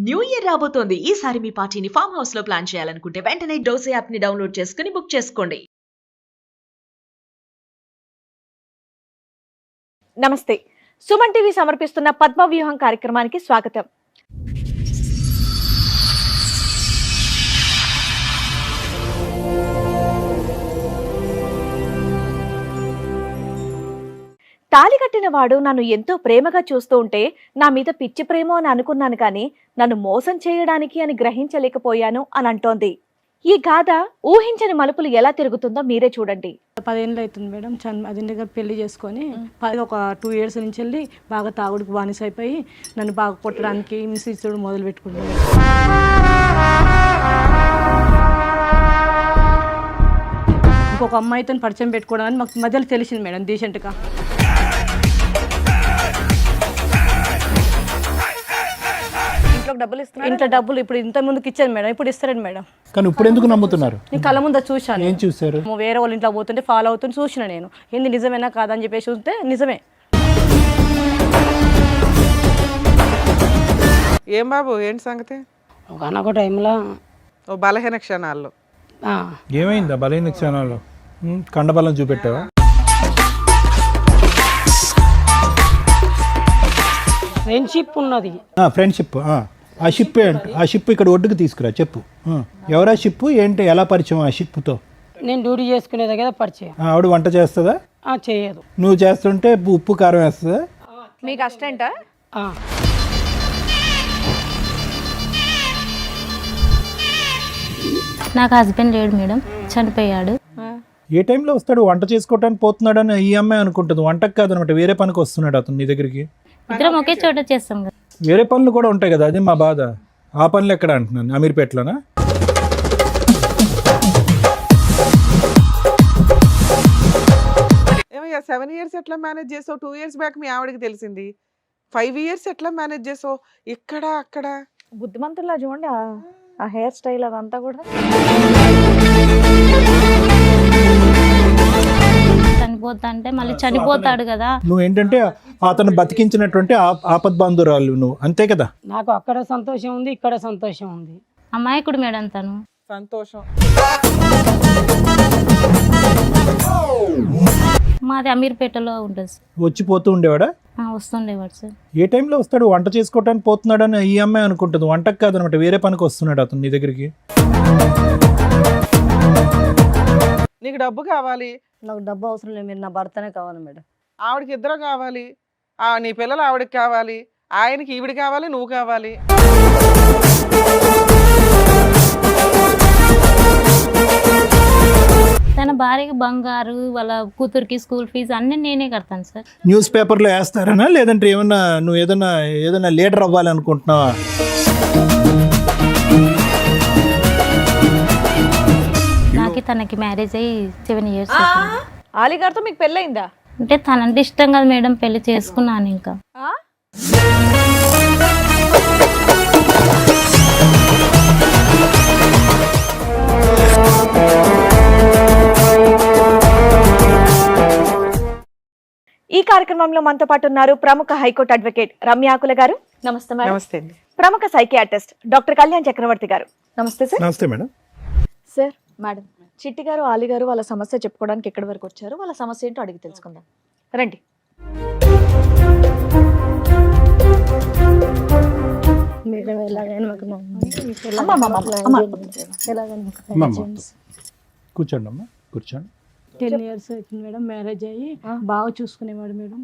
New year రాబోతోంది. ఈసారి మీ పార్టీని ఫామ్ హౌస్ లో ప్లాన్ చేయాలనుకుంటే వెంటనే డోసే యాప్ ని డౌన్లోడ్ చేసుకుని బుక్ చేసుకోండి. నమస్తే. సుమన్ టీవీ సమర్పిస్తున్న పద్మవ్యూహం కార్యక్రమానికి స్వాగతం. తాళి కట్టిన వాడు నన్ను ఎంతో ప్రేమగా చూస్తూ ఉంటే నా మీద పిచ్చి ప్రేమ అని అనుకున్నాను, కానీ నన్ను మోసం చేయడానికి అని గ్రహించలేకపోయాను అని అంటోంది. ఈ గాథ ఊహించని మలుపులు ఎలా తిరుగుతుందో మీరే చూడండి. 10 ఏళ్ళు అవుతుంది మేడం. అదే దగ్గర పెళ్లి చేసుకొని ఒక 2 years నుంచి వెళ్ళి బాగా తాగుడికి బానిస అయిపోయి నన్ను బాగా కొట్టడానికి హింసించడం మొదలు పెట్టుకున్నాను. ఇంకొక అమ్మాయితో పరిచయం పెట్టుకోవడం అని మాకు మధ్యలో తెలిసింది మేడం డీసెంట్గా. ఇంట్లో డబ్బులు ఇప్పుడు ఇంత ముందుకు ఇచ్చాను మేడం, ఇప్పుడు ఇస్తారండి మేడం. కానీ ఇప్పుడు ఎందుకు నమ్ముతున్నారు? నేను కళ్ళ ముందు చూశాను. ఏం చూసారు? వేరే వాళ్ళ ఇంట్లో పోతుంటే ఫాలో అవుతుంటే చూసిన నేను. ఏంది నిజమేనా కాదని చెప్పేసి చూస్తే నిజమే. ఏం బాబు ఏంటి సంగతి? ఒకనొక టైంలో ఓ బలహీన క్షణాల్లో ఏమైందా? బలహీన క్షణాల్లో కండబలం చూపెట్టావా? ఫ్రెండ్షిప్ ఉన్నది. ఫ్రెండ్షిప్. ఆ షిప్ ఏంటి? ఆ షిప్ ఇక్కడ ఒడ్డుకు తీసుకురా, చెప్పు. ఎవరా షిప్? ఏంటి? ఎలా పరిచయం ఆ షిప్తో? నేను డ్యూటీ చేసుకునే దగ్గర పరిచయం. ఆవిడ వంట చేస్తుందా? చేయదు. నువ్వు చేస్తుంటే ఉప్పు కారం వేస్తుందా? మీకు అస్టెంటా? నాకు హస్బెండ్ లేడు మేడం, చనిపోయాడు. ఏ టైంలో వస్తాడు? వంట చేసుకోవటానికి పోతున్నాడు అని ఈ అమ్మాయి అనుకుంటుంది. వంటకు కాదనమాట, వేరే పనికి వస్తున్నాడు అతను నీ దగ్గరికి. ఇద్దరం ఒకే చోట చేస్తాం కదా. వేరే పనులు కూడా ఉంటాయి కదా, అది మా బాధ. ఆ పనులు ఎక్కడ అంటున్నాను? అమీర్పేటలోనా? ఏమయ్యా 7 years ఎట్లా మేనేజ్ చేసావు? 2 years బ్యాక్ మీ ఆవిడకి తెలిసింది. 5 years ఎట్లా మేనేజ్ చేసావు? ఇక్కడ అక్కడ బుద్ధిమంతుల్లా చూడండి, ఆ హెయిర్ స్టైల్ అదంతా కూడా. చనిపోతా అంటే మళ్ళీ చనిపోతాడు కదా. నువ్వు ఏంటంటే అతను బతికించినటువంటి ఆపద్బాంధురాలు నువ్వు, అంతే కదా? నాకు అక్కడ సంతోషం ఉంది, ఇక్కడ సంతోషం ఉంది. అమాయకుడు మేడం తను. సంతోషం. మాది అమీర్పేటలో ఉంటుంది సార్. వచ్చిపోతూ ఉండేవాడా? వస్తుండేవాడు సార్. ఏ టైంలో వస్తాడు? వంట చేసుకోవటానికి పోతున్నాడు అని ఈ అమ్మాయి అనుకుంటుంది. వంటకు కాదనమాట, వేరే పనికి వస్తున్నాడు అతను నీ దగ్గరికి. నీకు డబ్బు కావాలి? నాకు డబ్బు అవసరం లేదు, మీరు నా భర్తనే కావాలి మేడం. ఆవిడకి ఇద్దరు కావాలి. నీ పిల్లలు ఆవిడకి కావాలి, ఆయనకి ఈవిడ కావాలి, నువ్వు కావాలి. తన భార్యకి బంగారు, వాళ్ళ కూతురికి స్కూల్ ఫీజు అన్ని నేనే కడతాను సార్. న్యూస్ పేపర్లో వేస్తారనా, లేదంటే ఏమన్నా నువ్వు ఏదైనా లీడర్ అవ్వాలనుకుంటున్నావా? నాకు తనకి మ్యారేజ్ అయ్యి 7 years. ఆలిగారితో మీకు పెళ్ళయిందా? అంటే తనంటే ఇష్టం కదా మేడం, పెళ్లి చేసుకున్నాను. ఇంకా ఈ కార్యక్రమంలో మనతో పాటు ఉన్నారు ప్రముఖ హైకోర్టు అడ్వకేట్ రమ్య ఆకుల గారు. నమస్తే మేడం. నమస్తే అండి. ప్రముఖ సైకియాట్రిస్ట్ డాక్టర్ కళ్యాణ్ చక్రవర్తి గారు. నమస్తే సార్. నమస్తే మేడం. సార్, మేడం, చిట్టి గారు, ఆలి గారు వాళ్ళ సమస్య చెప్పుకోవడానికి ఎక్కడి వరకు వచ్చారు, వాళ్ళ సమస్య ఏంటో అడిగి తెలుసుకుందాం. రండి. కూర్చోండి అమ్మా, కూర్చోండి. 10 years అవుతుంది మేడం. మ్యారేజ్ అయ్యి బాగా చూసుకునేవాడు మేడం.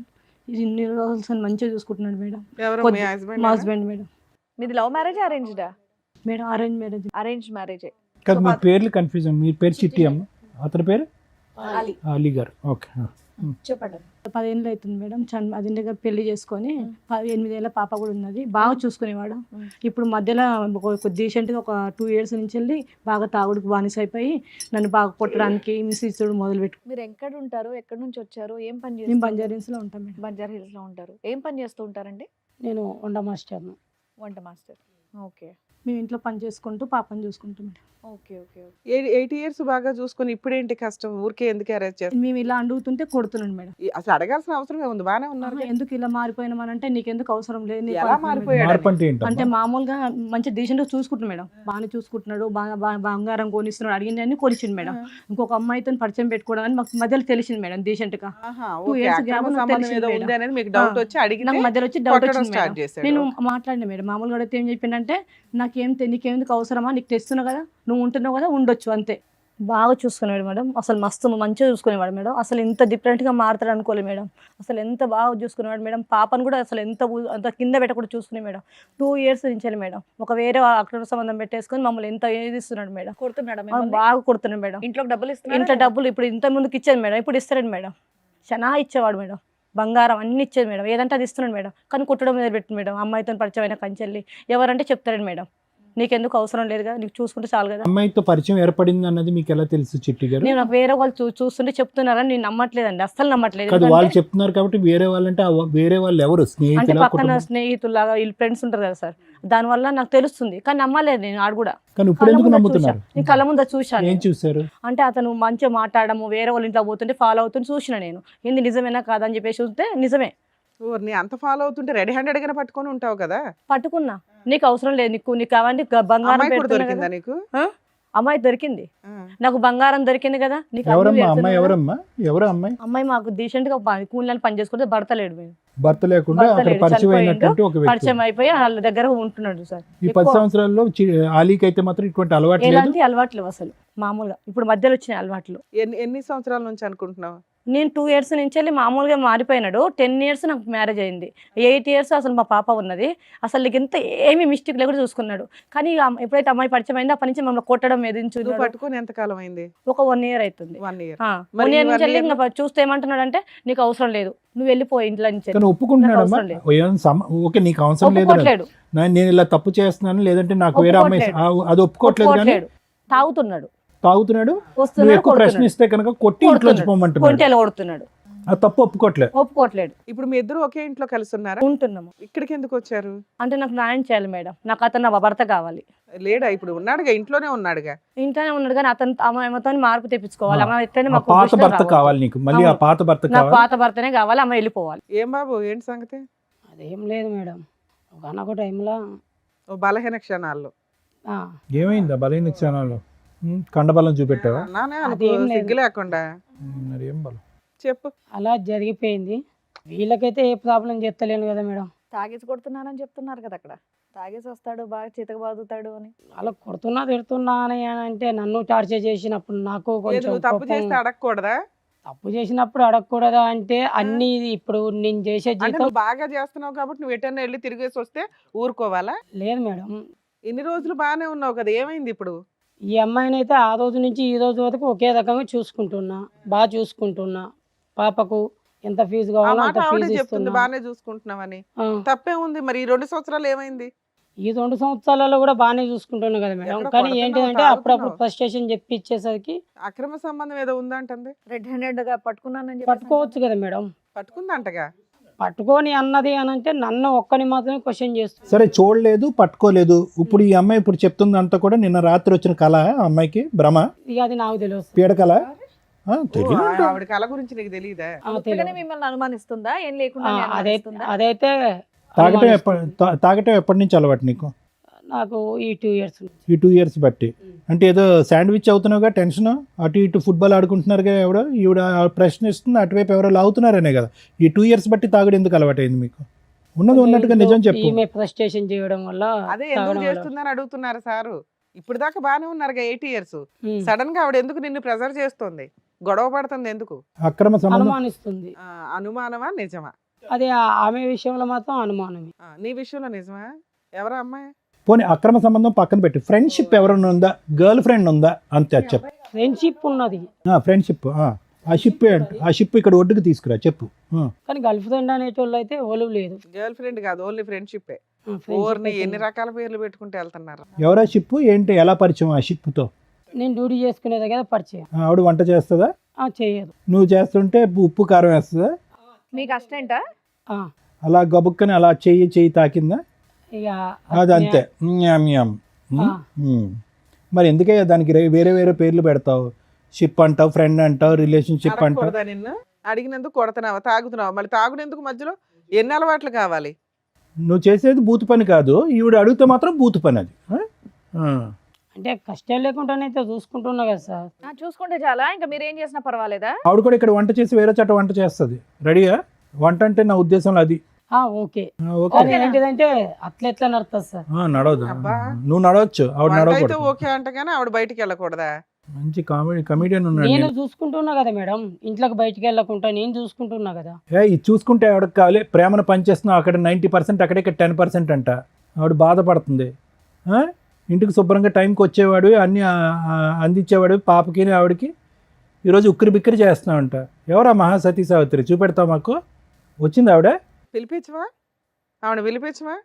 ఇన్ని రోజులు మంచిగా చూసుకుంటున్నాడు మేడం. ఎవరు? మీ మా హస్బెండ్? Husband madam. మీది లవ్ మ్యారేజ్ అరేంజ్డా? Madam arrange marriage. అరేంజ్ మ్యారేజే. కాదు, మీ పేర్లు కన్ఫ్యూజన్. మీ పేరు చిట్టి అమ్మ, అతని పేరు అలీ గారు. ఓకే, చెప్పండి. 10 ఏళ్ళు అవుతుంది మేడం. అదే దగ్గర పెళ్లి చేసుకొని 8 ఏళ్ళ పాప కూడా ఉన్నది. బాగా చూసుకునేవాడు. ఇప్పుడు మధ్యలో డీసెంట్గా ఒక 2 years నుంచి వెళ్ళి బాగా తాగుడికి బానిస అయిపోయి నన్ను బాగా కొట్టడానికి హింసించడం మొదలు పెట్టు. మీరు ఎక్కడ ఉంటారు? ఎక్కడి నుంచి వచ్చారు? ఏం పని మేము చేస్తారు? బంజారా హిల్స్లో ఉంటాం మేడం. బంజారా హిల్స్ లో ఉంటారు. ఏం పని చేస్తూ ఉంటారండి? నేను వంట మాస్టర్ను. వంట మాస్టర్. ఓకే మేము ఇంట్లో పని చేసుకుంటూ పాపని చూసుకుంటాం మేడం. ఓకే ఓకే 8 ఇయర్స్ బాగా చూసుకొని ఇప్పుడేంటి కష్టం? ఊరికే ఎందుకు అరెస్ట్ చేస్తారు? మేము ఇలా అడుగుతుంటే కొడుతున్నాడు మేడం. అసలు అడగాల్సిన అవసరం ఏముంది? బానే ఉన్నారు కదా. ఎందుకు ఇలా మారిపోయినామనంటే నీకెందుకు అవసరం లేదు, నీకు ఎలా అవసరం లేదు. మారిపోయాడు? మార్పు అంటే ఏంటమ్మా? అంటే మామూలుగా మంచి డీసెంట్గా చూసుకుంటున్నాడు మేడం, బాగానే చూసుకుంటున్నాడు, బాగా బంగారం కొనిస్తున్నాడు, అడిగిందని కొనిచ్చిండు మేడం. ఇంకొక అమ్మాయితో పరిచయం పెట్టుకోవడం అని మాకు మధ్యలో తెలిసింది మేడం డీసెంట్గా. ఆహా, 2 ఓకే. years అక్రమ gap నాకు సంబంధం తెలిసింది ఏదో మేడం. ఉంది అనేది మీకు డౌట్ వచ్చి అడిగితే నాకు మధ్యలో వచ్చి డౌట్ కొట్టడం వచ్చింది స్టార్ట్ మేడం. చేశాడు. నేను మాట్లాడిన మేడం, మామూలుగా అడిగితే ఏం చెప్పిండంటే నీకెందుకు అవసరమా, నీకు తెస్తున్నావు కదా, నువ్వు ఉంటున్నావు కదా, ఉండొచ్చు అంతే. బాగా చూసుకునేవాడు మేడం, అసలు మస్తు మంచిగా చూసుకునేవాడు మేడం. అసలు ఇంత డిఫరెంట్గా మారుతాడు అనుకోలేదు మేడం. అసలు ఎంత బాగా చూసుకునేవాడు మేడం. పాపను కూడా అసలు అంత కింద పెట్టకుండా చూసుకునే మేడం. 2 years నుంచి మేడం ఒక వేరే అక్రమ సంబంధం పెట్టేసుకొని మమ్మల్ని ఎంత ఏదిస్తున్నాడు మేడం. కొడుతున్నాడు బాగా కొడుతున్నాడు మేడం. ఇంట్లోకి డబ్బులు ఇస్తున్నా ఇంట్లో డబ్బులు ఇప్పుడు ఇంత ముందుకు ఇచ్చేది మేడం, ఇప్పుడు ఇస్తాడు మేడం. చాలా ఇచ్చేవాడు మేడం, బంగారం అన్ని ఇచ్చేది మేడం, ఏదంటే అది ఇస్తున్నాడు మేడం. కానీ కుట్టడం మీద పెట్టింది మేడం. అమ్మాయితో పరిచయం అయిన కంచెల్లి ఎవరంటే చెప్తాడు మేడం, నీకెందుకు అవసరం లేదు కదా, నీకు చూసుకుంటే చాలు కదా. అమ్మాయితో పరిచయం ఏర్పడింది అన్నది మీకు ఎలా తెలుసు చిట్టి గారు? నేను నాకు వేరే వాళ్ళు చూస్తుంటే చెప్తున్నారని నేను నమ్మట్లేదండి, అస్సలు నమ్మట్లేదు. కాదు, వాళ్ళు ఎందుకంటే చెప్తున్నారు కాబట్టి వేరే వాళ్ళంటే వేరే వాళ్ళు ఎవరు? అంటే స్నేహితుల పక్కన స్నేహితులాగా వీళ్ళు ఫ్రెండ్స్ ఉంటారు కదా సార్, దానివల్ల నాకు తెలుస్తుంది. కానీ నమ్మలేదు నేను ఆడు కూడా. కానీ ఇప్పుడు ఎందుకు నమ్ముతున్నారు? నేను కళ్ళ ముందు చూశాను. ఏం చూసారు? అంటే అతను మంచిగా మాట్లాడము, వేరే వాళ్ళ ఇంట్లో పోతుంటే ఫాలో అవుతుంటే చూసిన నేను, ఏంది నిజమేనా కాదని చెప్పేసి చూస్తే నిజమే. నీ అంత ఫాలో అవుతుంటే రెడీ హ్యాండెడ్ గానే పట్టుకొని ఉంటావు కదా. పట్టుకున్నా, నీకు అవసరం లేదు, నీకు కావాలి బంగారం అమ్మాయి కూడా పెడుతున్నా దొరికిందా కదా. నీకు? ఆ? అమ్మాయి దొరికింది, నాకు బంగారం దొరికింది కదా. నీకు అన్ని ఎవరమ్మా పెడుతున్నా అమ్మాయి? కదా. ఎవరమ్మా? ఎవరు అమ్మాయి? అమ్మాయి మాకు డీసెంట్ గా కూలీలను పని చేసుకుంటే భర్త లేడు మేము. భర్త లేకుండా భర్త అక్కడ లేడు, పరిచయం చనిపోయిండు. అయినటువంటి ఒక వ్యక్తి. పరిచయం అయిపోయి వాళ్ళ దగ్గర ఉంటున్నాడు సార్. ఈ 10 ఎక్కువ సంవత్సరాల్లో ఆలీకి అయితే మాత్రం ఇటువంటి అలవాటు లేదు. ఎలాంటి అలవాట్లు అసలు మామూలుగా ఇప్పుడు మధ్యలో వచ్చిన అలవాట్లు. ఎన్ని సంవత్సరాల నుంచి అనుకుంటున్నావు? నేను 2 years నుంచి వెళ్ళి మామూలుగా మారిపోయినాడు. 10 years నాకు మ్యారేజ్ అయింది. 8 years అసలు మా పాప ఉన్నది. అసలు నీకు ఎంత ఏమీ మిస్టేక్ లేకుండా చూసుకున్నాడు. కానీ ఎప్పుడైతే అమ్మాయి పరిచయం అయిందో అప్పటి నుంచి మమ్మల్ని కొట్టడం ఎదించు. నువ్వు పట్టుకొని ఎంత కాలం అయింది? ఒక 1 year అవుతుంది. 1 year. 1 year నుంచి వెళ్ళి ఇంకా చూస్తే ఏమంటున్నాడు అంటే నీకు అవసరం లేదు, నువ్వు వెళ్ళిపోయి ఇంట్లో నుంచి. కానీ ఒప్పుకుంటున్నాడమ్మా? నాకు అవసరం ఓకే, నీకు అవసరం లేదు, ఒప్పుకోవట్లేడు. నేను ఇలా తప్పు చేస్తున్నాను లేదంటే నాకు వేరే అమ్మాయి అది ఒప్పుకోవట్లేదు. కానీ ఒప్పుకోవట్లేడు, తాగుతున్నాడు, తాగుతున్నాడు. నువ్వు వస్తున్నాడు, ఎక్కువ ప్రశ్నిస్తే కనుక కొట్టి ఇంట్లో పోమంటున్నాడు. కొంటెలు కొడుతున్నాడు, అది తప్పు ఒప్పుకోవట్లేదు. ఒప్పుకోవట్లేడు. ఇప్పుడు మీ ఇద్దరు ఒకే ఇంట్లో కలిసి ఉన్నారా? ఉంటున్నాము. ఇక్కడికి ఎందుకు వచ్చారు? అంటే నాకు న్యాయం చేయాలి మేడం, నాకు అతను నా భర్త కావాలి. లేడా? ఇప్పుడు ఉన్నాడుగా, ఇంట్లోనే ఉన్నాడుగా. ఇంట్లోనే ఉన్నాడు కానీ అతను ఆమెతో మార్పు తెప్పించుకోవాలి. ఆమె ఎట్లయినా ఆ మాకు పాత దృష్టిలో భర్త రావద్దు. కావాలి నీకు, మళ్ళీ ఆ అవును. పాత భర్త నాకు కావాలి. పాత భర్తనే కావాలి, ఆమె వెళ్ళిపోవాలి. ఏం బాబు, ఏంటి సంగతి? అదేం లేదు మేడం, ఒకనొక టైంలో ఓ బలహీన క్షణాల్లో ఏమైందా బలహీన క్షణాల్లో? కండబలం చూపెట్టావా? నానే అదేం అనుకో, లేదు. సిగ్గు లేకుండా మరి ఏం బలం? చెప్పు. అలా జరిగిపోయింది. వీళ్ళకైతే ఏ ప్రాబ్లం చేస్తలేను కదా మేడం. తాగేసి కొడుతున్నానని చెప్తున్నారు కదా అక్కడ. తాగేసి వస్తాడు, బాగా చితకబాదుతాడు అని. అలా కొడుతున్నా తిడుతున్నా అని అంటే నన్ను టార్చర్ చేసినప్పుడు నాకు ఏది కొంచెం నువ్వు తప్పు కోపం. చేస్తే అడగకూడదా? తప్పు చేసినప్పుడు అడగకూడదా అంటే అన్ని ఇప్పుడు నేను చేసే అంటే జీతం నువ్వు బాగా చేస్తున్నావు కాబట్టి నువ్వు ఎటన్నా వెళ్ళి తిరిగేసి వస్తే ఊరుకోవాలా? లేదు మేడం. ఇన్ని రోజులు బాగానే ఉన్నావు కదా, ఏమైంది ఇప్పుడు? ఈ అమ్మాయిని అయితే ఆ రోజు నుంచి ఈ రోజు వరకు ఒకే రకంగా చూసుకుంటున్నా, బాగా చూసుకుంటున్నా. పాపకు ఎంత ఫీజు ఆ కావాలో మాట అంత ఆవిడే ఫీజు చెప్తుంది, ఇస్తున్నా. బాగానే చూసుకుంటున్నావని. ఆ, తప్పే ఉంది. మరి ఈ 2 సంవత్సరాలు ఏమైంది? ఈ 2 సంవత్సరాలలో కూడా బాగానే చూసుకుంటున్నా కదా మేడం. ఎక్కడ కానీ కొడుతున్నావు, ఏంటిదంటే అప్పుడప్పుడు తాగుతున్నావు? ఫ్రస్ట్రేషన్ చెప్పి ఇచ్చేసరికి అక్రమ సంబంధం ఏదో ఉందంటుంది. రెడ్ హ్యాండెడ్ గా పట్టుకున్నానని చెప్పేసి పట్టుకోవచ్చు కదా మేడం. పట్టుకుందంటగా. పట్టుకొని అన్నది అని అంటే నన్ను ఒక్కని మాత్రమే క్వశ్చన్ చేస్తుంది. సరే, చూడలేదు, పట్టుకోలేదు. ఇప్పుడు ఈ అమ్మాయి ఇప్పుడు చెప్తుందంతా కూడా నిన్న రాత్రి వచ్చిన కళ, ఆ అమ్మాయికి భ్రమ, ఇక అది నాకు తెలియదు. పీడకల. ఓ, తెలియదు. ఆవిడ కళ గురించి నీకు తెలియదా? ఉత్తగానే మిమ్మల్ని అనుమానిస్తుందా, ఏం లేకుండా అదైతే తాగటం అనుమానిస్తుంది. తాగటం ఎప్పటి నుంచి అలవాటు నీకు? నాకు ఈ 2 years నుంచి. ఈ 2 years బట్టి. అంటే ఏదో శాండ్విచ్ అవుతున్నావుగా, టెన్షన్ అటు ఇటు ఫుట్బాల్ ఆడుకుంటున్నారుగా, ఎవడో ఈవిడ ప్రశ్న ఇస్తుంది, అటువైపు ఎవరో లాగుతున్నారనే కదా. ఈ 2 years బట్టి తాగడం ఎందుకు అలవాటైంది మీకు? ఉన్నది ఉన్నట్టుగా నిజం చెప్పు. ఈమె ఫ్రస్ట్రేషన్ చేయడం వల్ల అదే ఎందుకు తాగడం వల్ల. చేస్తుందని అడుగుతున్నారు సారు. ఇప్పుడు దాకా బాగానే ఉన్నారుగా 8 years. ఉమ్. సడన్ గా ఆవిడ ఎందుకు నిన్ను ప్రెజర్ చేస్తుంది, గొడవ పడుతుంది ఎందుకు? అక్రమ సంబంధం. అనుమానిస్తుంది. అనుమానమా నిజమా? అదే ఆమె విషయంలో మాత్రం అనుమానమే. నీ విషయంలో నిజమా? ఎవరా అమ్మాయి? పోనీ అక్రమ సంబంధం పక్కన పెట్టి ఫ్రెండ్షిప్ ఎవరైనా ఉందా, గర్ల్ ఫ్రెండ్ ఉందా, అంతే చెప్పు. ఫ్రెండ్షిప్ ఉన్నది ఫ్రెండ్షిప్, ఆ షిప్ ఆ షిప్ ఇక్కడ ఒడ్డుకు తీసుకురా చెప్పు. కానీ గర్ల్ ఫ్రెండ్ అనేటోళ్ళు అయితే ఓలు లేదు. గర్ల్ ఫ్రెండ్ కాదు, ఓన్లీ ఫ్రెండ్షిప్. Friendship ఓర్ని అయితే ఎన్ని రకాల పేర్లు పెట్టుకుంటూ వెళ్తున్నారు. ఎవరా షిప్ ఏంటి, ఎలా పరిచయం ఆ షిప్తో? నేను డ్యూటీ చేసుకునే దగ్గర పరిచయం. ఆవిడ వంట చేస్తుందా? చేయదు. నువ్వు చేస్తుంటే ఉప్పు కారం వేస్తుందా? మీకు అసిస్టెంటా? ఆ, అలా గబుక్కని అలా చెయ్యి తాకిందా? ఇక అది అంతే మ్యామ్ మ్యామ్. ఆ. మరి ఎందుకే దానికి వేరే వేరే పేర్లు పెడతావు? షిప్ అంటావు, ఫ్రెండ్ అంటావు, రిలేషన్షిప్ అంటావు. అడగకూడదా నిన్ను? అడిగినందుకు కొడుతున్నావా, తాగుతున్నావా? మళ్ళీ తాగునేందుకు మధ్యలో ఎన్ని అలవాట్లు కావాలి? నువ్వు చేసేది బూతు పని కాదు, ఈవిడ అడిగితే మాత్రం బూతు పని అది. అంటే కష్టం లేకుండానైతే చూసుకుంటున్నా కదా సార్. చూసుకుంటే చాలా, ఇంకా మీరు ఏం చేసినా పర్వాలేదా? ఆవిడ కూడా ఇక్కడ వంట చేసి వేరే చోట వంట చేస్తుంది. రెడీగా? వంట అంటే నా ఉద్దేశంలో అది. ఓకే. ఓకే. కానీ ఏంటిదంటే అట్లా ఎట్లా నడుస్తుంది సార్? నడవదు. అబ్బా. నువ్వు నడవచ్చు, ఆవిడ వంట అయితే నడవకూడదు. ఓకే అంట కానీ ఆవిడ బయటికి వెళ్ళకూడదా? మంచి కమెడియన్ ఉన్నాడు. నేను చూసుకుంటున్నా కదా మేడం, ఇంట్లోకి బయటికి వెళ్ళకుండా నేను చూసుకుంటున్నా కదా. ఇది చూసుకుంటే ఆవిడకి కావాలి, ప్రేమను పనిచేస్తున్నావు అక్కడ 90%, అక్కడ ఇక్కడ 10% అంట. ఆవిడ బాధపడుతుంది. ఇంటికి శుభ్రంగా టైంకి వచ్చేవాడు, అన్నీ అందించేవాడు పాపకి ఆవిడకి. ఈరోజు ఉక్కిరి బిక్కిరి చేస్తున్నావంట. ఎవరా మహాసతీ సావిత్రి? చూపెడతావు మాకు? వచ్చింది ఆవిడ? పిలిపించవా? ఆవిడ పిలిపించవా?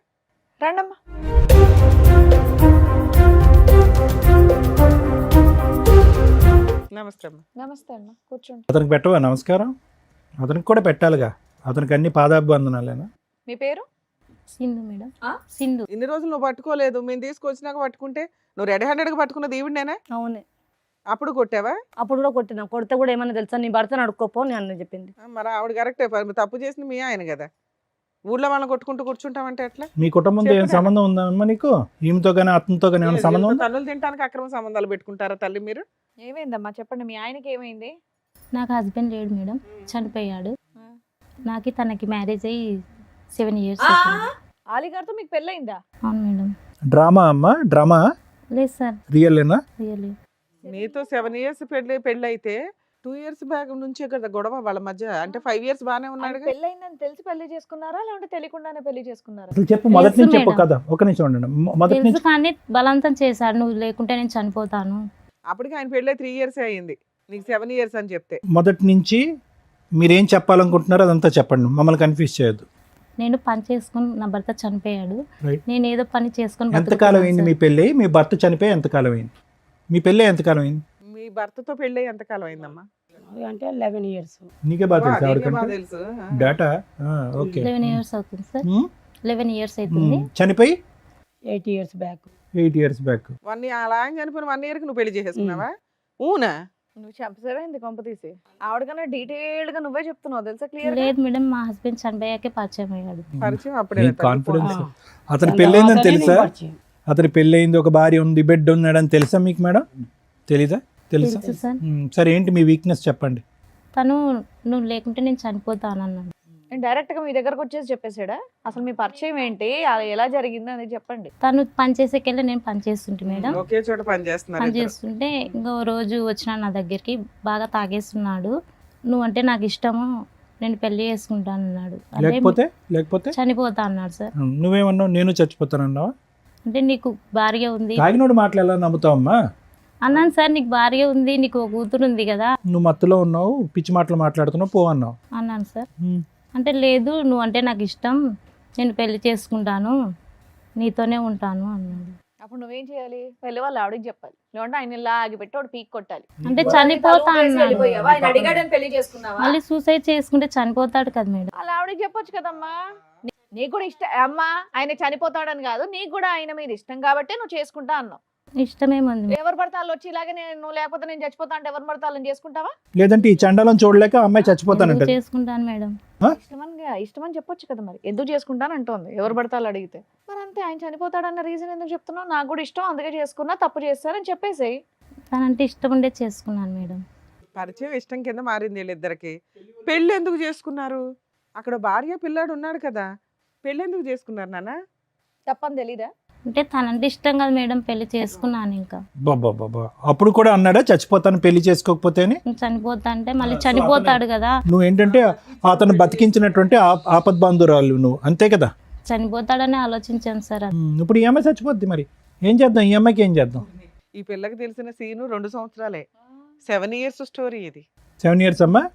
రండమ్మా. నమస్తే అమ్మా. నమస్తే అమ్మా, కూర్చోండి. అతనికి పెట్టవా నమస్కారం? అతనికి కూడా పెట్టాలిగా, అతనికి అన్ని పాదాభివందనాలేనా? మీ పేరు? సింధు మేడం. ఆ? సింధు. ఇన్ని రోజులు నువ్వు పట్టుకోలేదు, మేము తీసుకొచ్చినాక పట్టుకుంటే నువ్వు రెడీ హ్యాండెడ్గా పట్టుకున్నది ఈవిడనేనా? అవునే, అప్పుడు కొట్టావా? అప్పుడు కూడా కొట్టినా. కొడితే కూడా ఏమన్నా తెలుసా, నీ భర్తను అడుక్కోపో అని అన్న చెప్పింది. మరి ఆవిడ కరెక్టే, తప్పు చేసింది మీ ఆయన కదా. ఊళ్ళో వాళ్ళని కొట్టుకుంటూ కూర్చుంటామంటే ఎట్లా? మీ కుటుంబంతో ఏం సంబంధం ఉందమ్మా నీకు? ఈమెతో కానీ అతనితో కానీ ఏమైనా సంబంధం ఉందా? తల్లులు తినడానికి అక్రమ సంబంధాలు పెట్టుకుంటారా తల్లి మీరు? ఏమైందమ్మా చెప్పండి, మీ ఆయనకి ఏమైంది? నాకు హస్బెండ్ లేడు మేడం, చనిపోయాడు. నాకు తనకి మ్యారేజ్ అయ్యి 7 years అవుతుంది. ఆలిగారితో మీకు పెళ్ళయిందా? అవును మేడం. డ్రామా అమ్మా, డ్రామా? లేదు సార్, రియల్లేనా? రియల్లీ. నీతో 7 years పెళ్ళి అయితే 2 years బ్యాక్ నుంచే కదా గొడవ వాళ్ళ మధ్య. అంటే 5 years బానే ఉన్నాడు. పెళ్ళయిందని తెలిసి పెళ్లి చేసుకున్నారా లేదంటే తెలియకుండానే పెళ్లి చేసుకున్నారా? అసలు చెప్పు, మొదటి నుంచి తెలుసు చెప్పు మేడం. కదా. ఒక నిమిషం ఉండండి. మొదటి తెలుసు నుంచి కానీ బలవంతం చేశాడు, నువ్వు లేకుంటే నేను చనిపోతాను. అప్పటికి ఆయన పెళ్ళి 3 years అయ్యింది, నీకు 7 years అని చెప్తే. మొదటి నుంచి మీరేం చెప్పాలనుకుంటున్నారో అదంతా చెప్పండి, మమ్మల్ని కన్ఫ్యూజ్ చేయొద్దు. నేను పని చేసుకుని, నా భర్త చనిపోయాడు, Right. నేను ఏదో పని చేసుకుని ఎంతకాలం అయింది మీ బతుకుతున్నాను పెళ్ళి? మీ భర్త చనిపోయి ఎంతకాలం అయింది? మీ పెళ్ళి ఎంతకాలం అయింది? మీ భర్తతో పెళ్ళి ఎంతకాలం అయిందమ్మా? అంటే 11 years. నీకే బాగా తెలుసు నీకే బాగా ఆవిడకంటే తెలుసు. డేటా. ఓకే. 11 years అవుతుంది సార్. 11 years అవుతుంది. చనిపోయి 8 years బ్యాక్. 8 years back. అలా ఆయన చనిపోయిన 1 year కి నువ్వు పెళ్లి చేసేసుకున్నావా? ఊనా? నువ్వు చెప్పసేమైంది కొంప తీసి? ఆవిడకన్నా డీటెయిల్డ్ గా నువ్వే చెప్తున్నావు తెలుసా, క్లియర్? లేదు మేడం, మా హస్బెండ్ చనిపోయాకే పరిచయం అయ్యాడు. పరిచయం అప్పుడే మీ కదా. కాన్ఫిడెన్స్. ఆ. అతని పెళ్ళయిందని తర్వాతనే తెలుసా? నేను పరిచయం. అతని పెళ్ళయింది, ఒక భార్య ఉంది, బిడ్డ ఉన్నాడని తెలుసా మీకు మేడం? తెలీదా? తెలుసా? తెలుసు సార్. సరే, ఏంటి మీ వీక్నెస్ చెప్పండి. తను నువ్వు లేకుంటే నేను చనిపోతాను అన్నాడు. డైరెక్ట్ గా మీ దగ్గరకు వచ్చేసి చెప్పేసాడా? అసలు మీ పరిచయం ఏంటి, అది ఎలా జరిగింది అనేది చెప్పండి. తను పని చేసేకెళ్ళి నేను పని చేస్తుంటే మేడం, ఒకే చోట పని చేస్తున్నారు పని ఇద్దరు. చేస్తుంటే ఇంకో రోజు వచ్చిన నా దగ్గరికి, బాగా తాగేస్తున్నాడు, నువ్వంటే నాకు ఇష్టము, నేను పెళ్లి చేసుకుంటాను అన్నాడు. అదే లేకపోతే చనిపోతా అన్నాడు సార్. నువ్వేమన్నావు? నేను చచ్చిపోతానన్నావా? అంటే నీకు భార్య ఉంది తాగినోడు మాటలు ఎలా నమ్ముతావమ్మా? అన్నాను సార్, నీకు భార్య ఉంది, నీకు ఒక కూతురు ఉంది కదా నువ్వు మత్తులో ఉన్నావు, పిచ్చి మాటలు మాట్లాడుతున్నావు, పో అన్నావు. అన్నాను సార్. అంటే లేదు, నువ్వు అంటే నాకు ఇష్టం, నేను పెళ్లి చేసుకుంటాను, నీతోనే ఉంటాను అన్నాడు. అప్పుడు నువ్వేం చేయాలి? పెళ్లి వాళ్ళు ఆవిడకి చెప్పాలి, లేదంటే ఆయన ఇలా ఆగిపెట్టి వాడు పీక్ కొట్టాలి. అంటే చనిపోతా అన్నాడు. ఆయన అడిగాడని పెళ్లి చేసుకున్నావా? మళ్ళీ సూసైడ్ చేసుకుంటే చనిపోతాడు కదా మేడం. అలా ఆవిడకి చెప్పొచ్చు కదమ్మా. నీకు కూడా ఇష్టం అమ్మా, ఆయన చనిపోతాడని కాదు, నీకు కూడా ఆయన మీద ఇష్టం కాబట్టి నువ్వు చేసుకుంటా అన్నావు. ఇష్టమేముంది, ఎవరు పడతాలు వచ్చి ఇలాగే నువ్వు లేకపోతే నేను చచ్చిపోతా అంటే ఎవరు పడతాలని చేసుకుంటావా? లేదంటే ఈ చండాలం చూడలేక అమ్మాయి చచ్చిపోతానంట. ఎందుకు చేసుకుంటాను మేడం. ఇష్టమని చెప్పొచ్చు కదా, మరి ఎందుకు చేసుకుంటాను అంటోంది ఎవరు పడతాలు అడిగితే. మరి అంతే, ఆయన చనిపోతాడన్న రీజన్ ఎందుకు చెప్తున్నావు? నాకు కూడా ఇష్టం, అందుకే చేసుకున్నా, తప్పు చేస్తారని చెప్పేసేయ్. తనంటే ఇష్టం ఉండే చేసుకున్నాను మేడం. పరిచయం ఇష్టం కింద మారింది వీళ్ళిద్దరికి. పెళ్ళి ఎందుకు చేసుకున్నారు? అక్కడ భార్య పిల్లాడు ఉన్నాడు కదా, పెళ్ళి ఎందుకు చేసుకున్నారు నాన్న? తప్పని తెలీదా? అంటే తనంటే ఇష్టం కదా మేడం, పెళ్లి చేసుకున్నాను. ఇంకా బాబా, అప్పుడు కూడా అన్నాడా చచ్చిపోతాను పెళ్లి చేసుకోకపోతే అని? చనిపోతా అంటే మళ్ళీ చనిపోతాడు కదా, నువ్వు ఏంటంటే అతను బతికించినటువంటి ఆపద్ బాంధురాలు నువ్వు, అంతే కదా? చనిపోతాడని ఆలోచించాను సార్. ఇప్పుడు ఈ అమ్మాయి చచ్చిపోద్ది, మరి ఏం చేద్దాం? ఈ అమ్మాయికి ఏం చేద్దాం? ఈ పిల్లకి తెలిసిన సీను 2 సంవత్సరాలే. 7 years స్టోరీ ఇది. 7 years అమ్మా.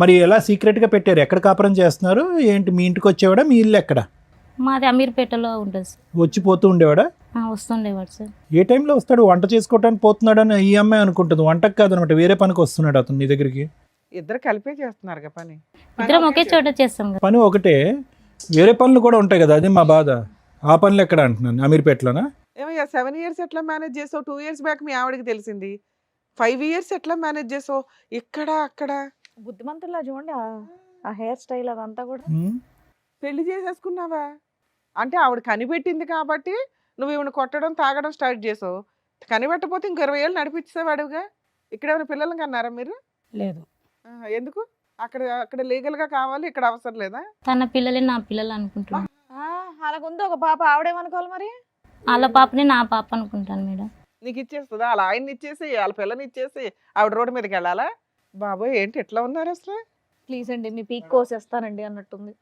మరి ఎలా సీక్రెట్గా పెట్టారు? ఎక్కడ కాపురం చేస్తున్నారు ఏంటి? మీ ఇంటికి వచ్చేవాడా? మీ ఇల్లు ఎక్కడ? మాది అమీర్పేటలో ఉంటుంది సార్. వచ్చిపోతూ ఉండేవాడా? వస్తుండేవాడు సార్. ఏ టైంలో వస్తాడు? వంట చేసుకోవడానికి పోతున్నాడని ఈ అమ్మాయి అనుకుంటుంది, వంటకు కాదనమాట, వేరే పనికి వస్తున్నాడు అతను నీ దగ్గరికి. ఇద్దరు కలిపే చేస్తున్నారు పని. ఇద్దరం ఒకే చోట చేస్తాం కదా. పని ఒకటే, వేరే పనులు కూడా ఉంటాయి కదా, అది మా బాధ. ఆ పనులు ఎక్కడ అంటున్నాను, అమీర్పేటలోనా? ఏమయ్యా 7 ఇయర్స్ ఎట్లా మేనేజ్ చేసావు? 2 ఇయర్స్ బ్యాక్ మీ ఆవిడకి తెలిసింది. 5 ఇయర్స్ ఎట్లా మేనేజ్ చేసావు? ఇక్కడ అక్కడ బుద్ధిమంతుల్లా చూడండి ఆ హెయిర్ స్టైల్ అదంతా కూడా. ఉమ్. పెళ్లి చేసేసుకున్నావా? అంటే ఆవిడ కనిపెట్టింది కాబట్టి నువ్వు ఈవిడ కొట్టడం తాగడం స్టార్ట్ చేసావు. కనిపెట్టకపోతే ఇంకో 20 ఏళ్ళు నడిపించేవాడుగా. ఇక్కడ ఏమైనా పిల్లలకి అన్నారా మీరు? లేదు. ఎందుకు? అక్కడ అక్కడ లీగల్ గా కావాలి, ఇక్కడ అవసరం లేదా? తన పిల్లలే నా పిల్లలు అనుకుంటున్నాను. అలాగుంది ఒక పాప, ఆవిడేమనుకోవాలి మరి? వాళ్ళ పాపని నా పాప అనుకుంటాను మేడం. నీకు ఇచ్చేస్తుందా? వాళ్ళ ఆయన్ని ఇచ్చేసి వాళ్ళ పిల్లని ఇచ్చేసి ఆవిడ రోడ్డు మీదకి వెళ్ళాలా? బాబోయ్ ఏంటి ఎట్లా ఉన్నారు అసలు? ప్లీజ్ అండి మీ పీక్ కోసేస్తానండి అన్నట్టుంది.